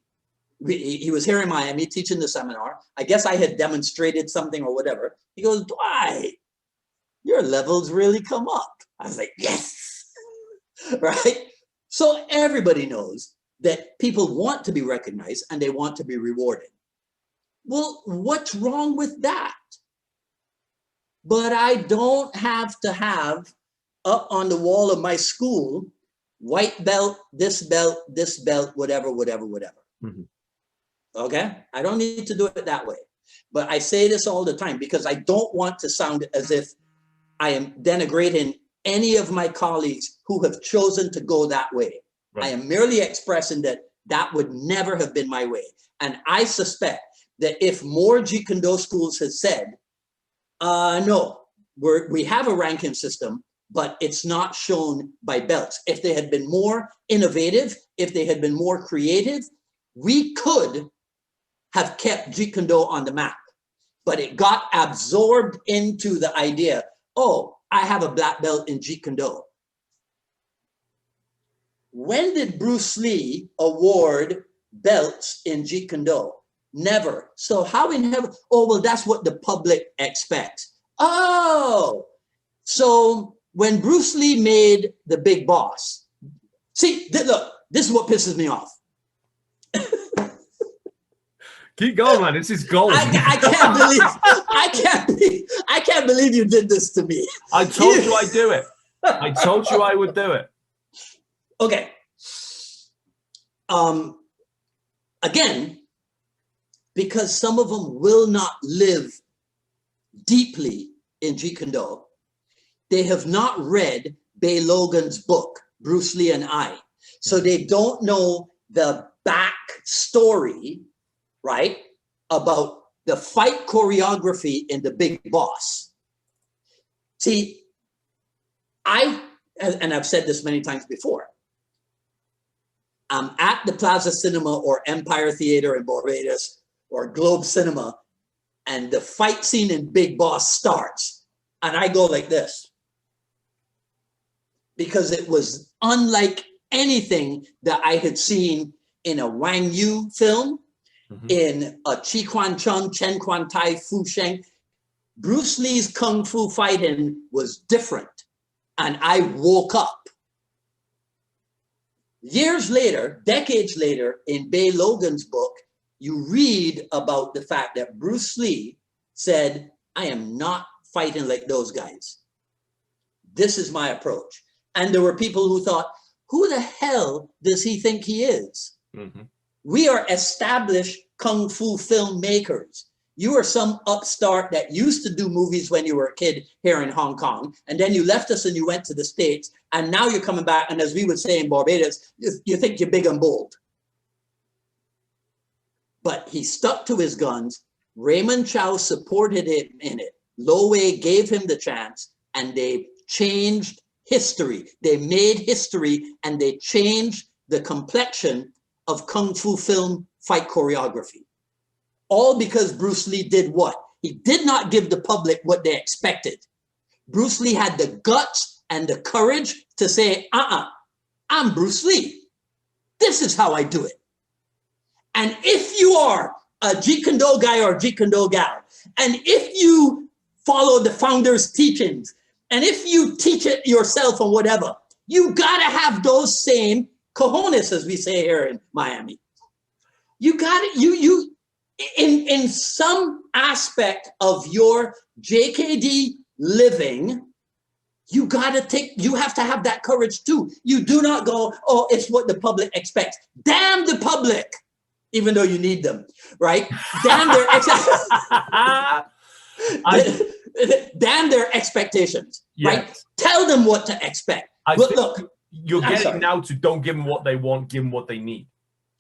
he was here in Miami teaching the seminar. I guess I had demonstrated something or whatever. He goes, Dwight, your levels really come up. I was like, yes, right? So everybody knows that people want to be recognized and they want to be rewarded. Well, what's wrong with that? But I don't have to have up on the wall of my school, white belt, this belt, whatever. Mm-hmm. Okay? I don't need to do it that way. But I say this all the time because I don't want to sound as if I am denigrating any of my colleagues who have chosen to go that way. Right. I am merely expressing that that would never have been my way. And I suspect that if more Jeet Kune Do schools had said, no, we have a ranking system, but it's not shown by belts. If they had been more innovative, if they had been more creative, we could have kept Jeet Kune Do on the map. But it got absorbed into the idea, oh, I have a black belt in Jeet Kune Do. When did Bruce Lee award belts in Jeet Kune Do? Never. So how in heaven? Oh, well, that's what the public expects. Oh, so when Bruce Lee made The Big Boss, see, look, this is what pisses me off. Keep going, man. This is gold. I can't believe you did this to me. I told you I'd do it. I told you I would do it. Okay. Again, because some of them will not live deeply in Jeet Kune Do, they have not read Bay Logan's book, Bruce Lee and I. So they don't know the back story, right, about the fight choreography in The Big Boss. See, and I've said this many times before, I'm at the Plaza Cinema or Empire Theater in Barbados or Globe Cinema, and the fight scene in Big Boss starts, and I go like this. Because it was unlike anything that I had seen in a Wang Yu film, in a Chi Kwan Chung, Chen Kwan Tai, Fu Sheng. Bruce Lee's Kung Fu fighting was different. And I woke up. Years later, decades later, in Bay Logan's book, you read about the fact that Bruce Lee said, I am not fighting like those guys. This is my approach. And there were people who thought, who the hell does he think he is? We are established Kung Fu filmmakers. You are some upstart that used to do movies when you were a kid here in Hong Kong, and then you left us and you went to the States, and now you're coming back, and as we would say in Barbados, you think you're big and bold. But he stuck to his guns. Raymond Chow supported him in it. Lo Wei gave him the chance, and they changed history. They made history, and they changed the complexion of Kung Fu film fight choreography. All because Bruce Lee did what? He did not give the public what they expected. Bruce Lee had the guts and the courage to say, I'm Bruce Lee. This is how I do it. And if you are a Jeet Kune Do guy or a Jeet Kune Do gal, and if you follow the founder's teachings, and if you teach it yourself or whatever, you gotta have those same cojones, as we say here in Miami. You got it. In some aspect of your JKD living, you have to have that courage too. You do not go, oh, it's what the public expects. Damn the public, even though you need them, right? Damn their expectations, yes. Right? Tell them what to expect. Look, you're getting now to don't give them what they want, give them what they need.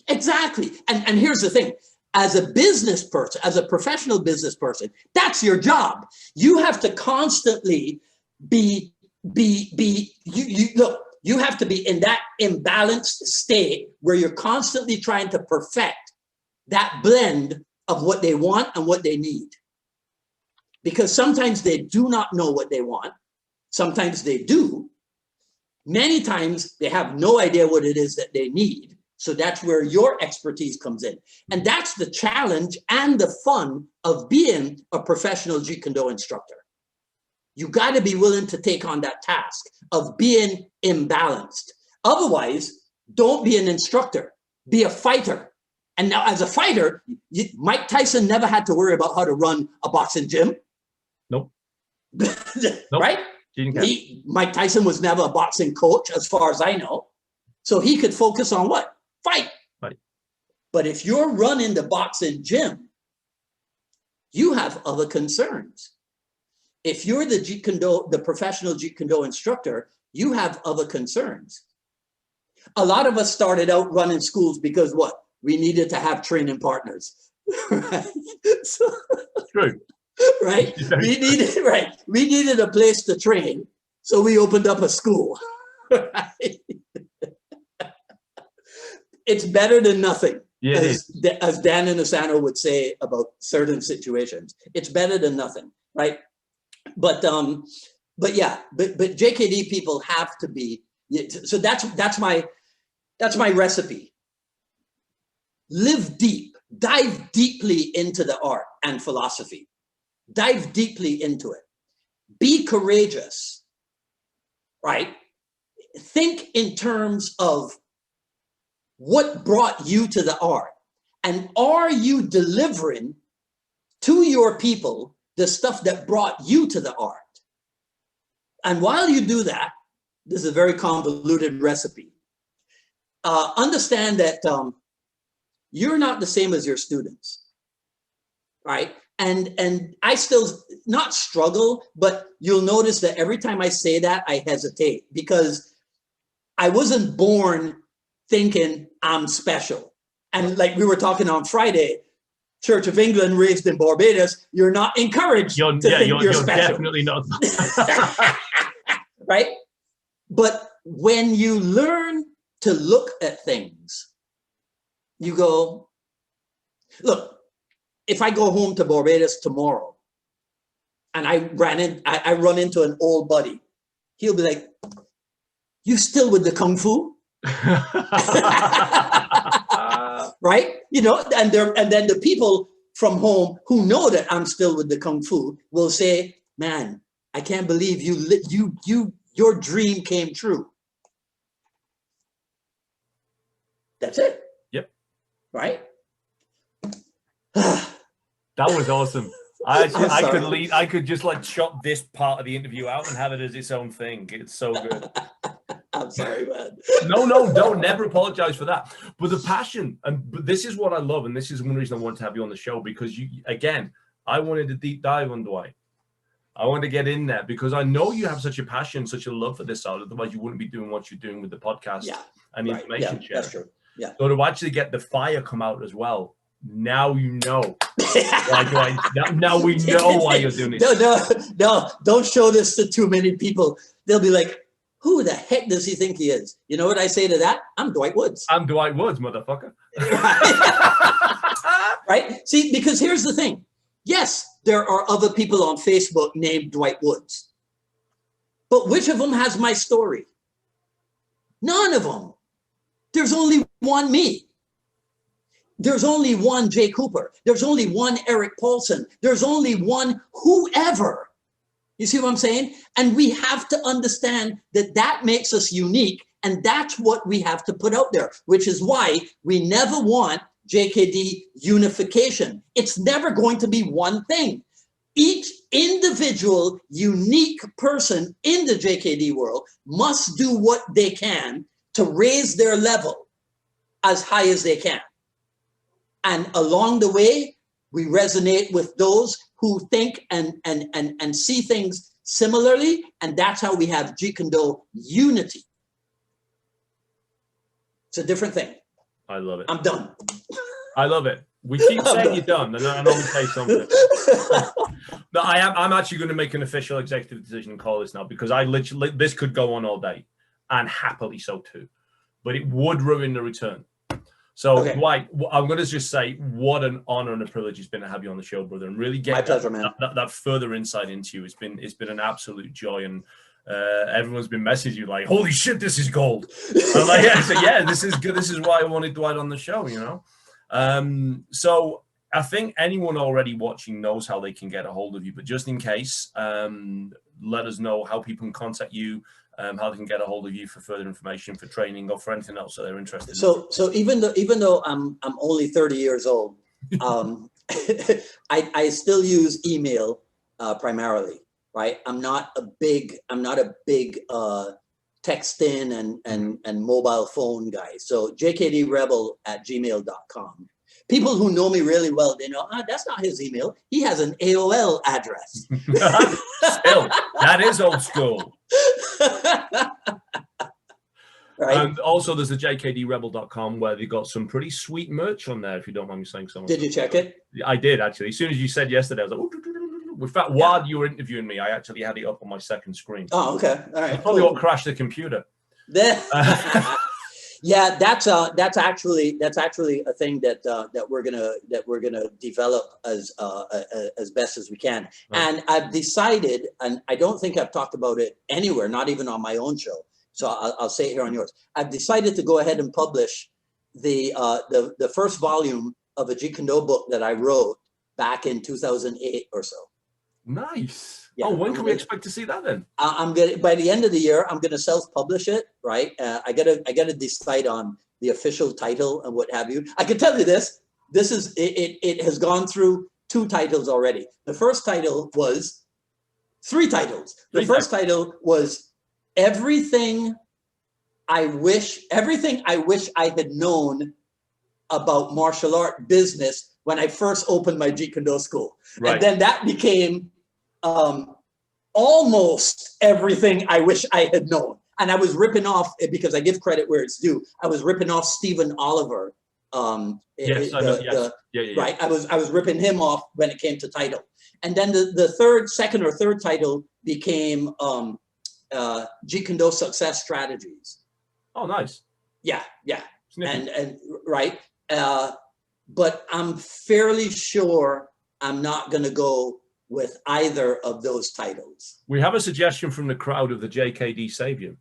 Exactly. And here's the thing. As a business person, as a professional business person, that's your job. You have to constantly you have to be in that imbalanced state where you're constantly trying to perfect that blend of what they want and what they need. Because sometimes they do not know what they want. Sometimes they do. Many times they have no idea what it is that they need. So that's where your expertise comes in. And that's the challenge and the fun of being a professional Jeet Kune Do instructor. You got to be willing to take on that task of being imbalanced. Otherwise, don't be an instructor, be a fighter. And now as a fighter, Mike Tyson never had to worry about how to run a boxing gym. Nope. Right? Mike Tyson was never a boxing coach, as far as I know. So he could focus on what? Fight. But if you're running the boxing gym, you have other concerns. If you're the Jeet Kune Do, the professional Jeet Kune Do instructor, you have other concerns. A lot of us started out running schools because what? We needed to have training partners. Right? True. Right? We needed a place to train, so we opened up a school. Right? It's better than nothing. Yeah, as Dan Inosanto would say about certain situations. It's better than nothing, right? But JKD people have to be, so that's my recipe. Live deep, dive deeply into the art and philosophy. Dive deeply into it. Be courageous, right? Think in terms of what brought you to the art, and are you delivering to your people the stuff that brought you to the art? And while you do that, this is a very convoluted recipe. Understand that you're not the same as your students, right? And I still not struggle, but you'll notice that every time I say that, I hesitate, because I wasn't born thinking I'm special. And like we were talking on Friday, Church of England, raised in Barbados, you're not encouraged to think you're special. Definitely not. Right? But when you learn to look at things, you go, look, if I go home to Barbados tomorrow and I run into an old buddy, he'll be like, you still with the Kung Fu? Right? You know, and then the people from home who know that I'm still with the Kung Fu will say, man, I can't believe your dream came true. That's it. Yep. Right? That was awesome. I could just like chop this part of the interview out and have it as its own thing. It's so good. I'm sorry, man. No, don't never apologize for that. But the passion, but this is what I love, and this is one reason I wanted to have you on the show, because I wanted to deep dive on Dwight. I wanted to get in there because I know you have such a passion, such a love for this art. Otherwise, you wouldn't be doing what you're doing with the podcast and the information sharing. That's true. Yeah. So to actually get the fire come out as well. Now you know. Now we know why you're doing this. No, don't show this to too many people. They'll be like, who the heck does he think he is? You know what I say to that? I'm Dwight Woods. I'm Dwight Woods, motherfucker. Right? See, because here's the thing. Yes, there are other people on Facebook named Dwight Woods. But which of them has my story? None of them. There's only one me. There's only one Jay Cooper. There's only one Eric Paulson. There's only one whoever. You see what I'm saying? And we have to understand that that makes us unique. And that's what we have to put out there, which is why we never want JKD unification. It's never going to be one thing. Each individual, unique person in the JKD world must do what they can to raise their level as high as they can. And along the way, we resonate with those who think and see things similarly. And that's how we have Jeet Kune Do unity. It's a different thing. I love it. I'm done. I love it. We keep saying you're done, and I'm going to say something. No, I'm actually going to make an official executive decision and call this now, because this could go on all day, and happily so too. But it would ruin the return. So, okay. Dwight, I'm going to just say what an honor and a privilege it's been to have you on the show, brother, and really get that further insight into you. It's been an absolute joy, and everyone's been messaging you like, "Holy shit, this is gold!" I'm like, yeah, this is good. This is why I wanted Dwight on the show, you know. So I think anyone already watching knows how they can get a hold of you, but just in case, let us know how people can contact you. How they can get a hold of you for further information, for training, or for anything else that they're interested in. So even though I'm only 30 years old, I still use email primarily, right? I'm not a big text in and mobile phone guy. So jkdrebel@gmail.com. People who know me really well, they know, that's not his email. He has an AOL address. Still, that is old school. Right. And also there's the JKDRebel.com where they got some pretty sweet merch on there, if you don't mind me saying so. Did you check it? I did, actually. As soon as you said yesterday, I was like, In fact, while you were interviewing me, I actually had it up on my second screen. Oh, okay. All right. That's probably what crashed the computer. Yeah, that's actually a thing that we're gonna develop as best as we can. Right. And I've decided, and I don't think I've talked about it anywhere, not even on my own show. So I'll say it here on yours. I've decided to go ahead and publish the first volume of a Jeet Kune Do book that I wrote back in 2008 or so. Nice. Yeah, when can we expect to see that then? I'm gonna, by the end of the year, I'm gonna self-publish it, right? I gotta decide on the official title and what have you. I can tell you this. This is it has gone through 2 titles already. The first title was 3 titles. The first title was Everything I Wish I Had Known About Martial Art Business when I first opened my Jeet Kune Do school. Right. And then that became almost Everything I Wish I Had Known. And I was ripping off, because I give credit where it's due, I was ripping off Stephen Oliver. Right. I was ripping him off when it came to title. And then the second or third title became Jeet Kune Do Success Strategies. Oh, nice. Yeah. And right. But I'm fairly sure I'm not going to go with either of those titles. We have a suggestion from the crowd of the JKD Savior.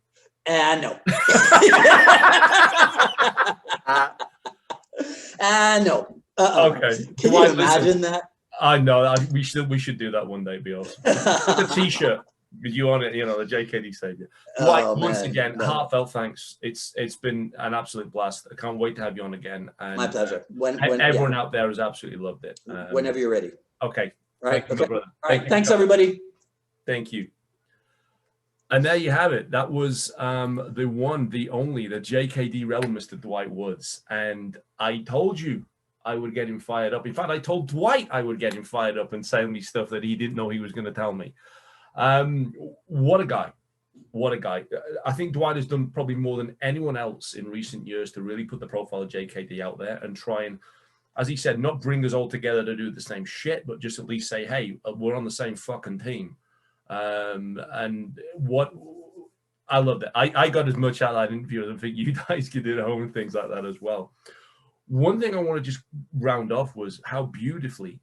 No. No. Okay. Can you imagine that? I know. We should do that one day. It'd be awesome. It's a T-shirt with you on it. You know, the JKD Savior. Once again, heartfelt thanks. It's been an absolute blast. I can't wait to have you on again. And my pleasure. Everyone out there has absolutely loved it. Whenever you're ready. Okay. All right. Thank you, okay. All right. Thanks, everybody. Thank you. And there you have it. That was the one, the only, the JKD Rebel, Mr. Dwight Woods. And I told you I would get him fired up. In fact, I told Dwight I would get him fired up and tell me stuff that he didn't know he was going to tell me. What a guy. What a guy. I think Dwight has done probably more than anyone else in recent years to really put the profile of JKD out there and try and, as he said, not bring us all together to do the same shit, but just at least say, hey, we're on the same fucking team. And what I loved it. I got as much out of that interview as I think you guys could do at home and things like that as well. One thing I want to just round off was how beautifully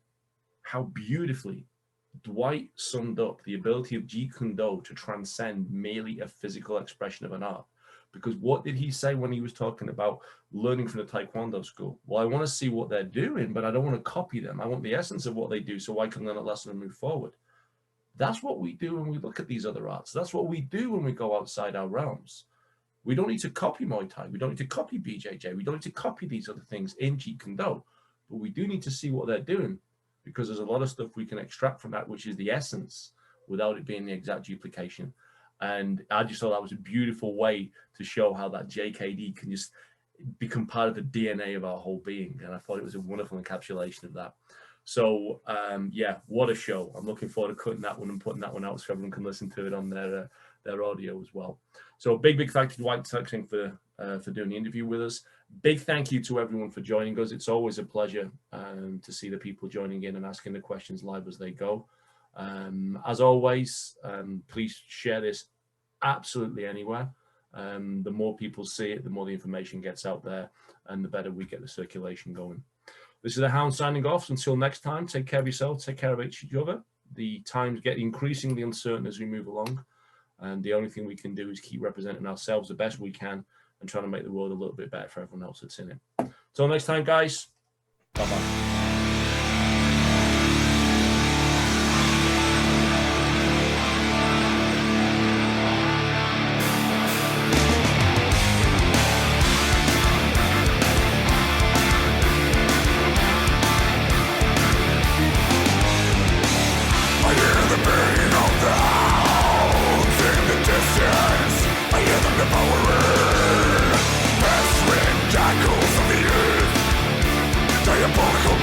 Dwight summed up the ability of Jeet Kune Do to transcend merely a physical expression of an art. Because what did he say when he was talking about learning from the Taekwondo school? Well, I want to see what they're doing, but I don't want to copy them. I want the essence of what they do so I can learn a lesson and move forward. That's what we do when we look at these other arts. That's what we do when we go outside our realms. We don't need to copy Muay Thai. We don't need to copy BJJ. We don't need to copy these other things in Jeet Kune Do. But we do need to see what they're doing, because there's a lot of stuff we can extract from that, which is the essence, without it being the exact duplication. And I just thought that was a beautiful way to show how that JKD can just become part of the DNA of our whole being. And I thought it was a wonderful encapsulation of that. So, yeah, what a show. I'm looking forward to cutting that one and putting that one out so everyone can listen to it on their audio as well. So big thank you to Dwight for doing the interview with us. Big thank you to everyone for joining us. It's always a pleasure to see the people joining in and asking the questions live as they go. As always, please share this absolutely anywhere. The more people see it, the more the information gets out there, and the better we get the circulation going. This is the Hound signing off. Until next time, take care of yourself, take care of each other. The times get increasingly uncertain as we move along, and the only thing we can do is keep representing ourselves the best we can and trying to make the world a little bit better for everyone else that's in it. Until next time, guys. Bye-bye. Diabolical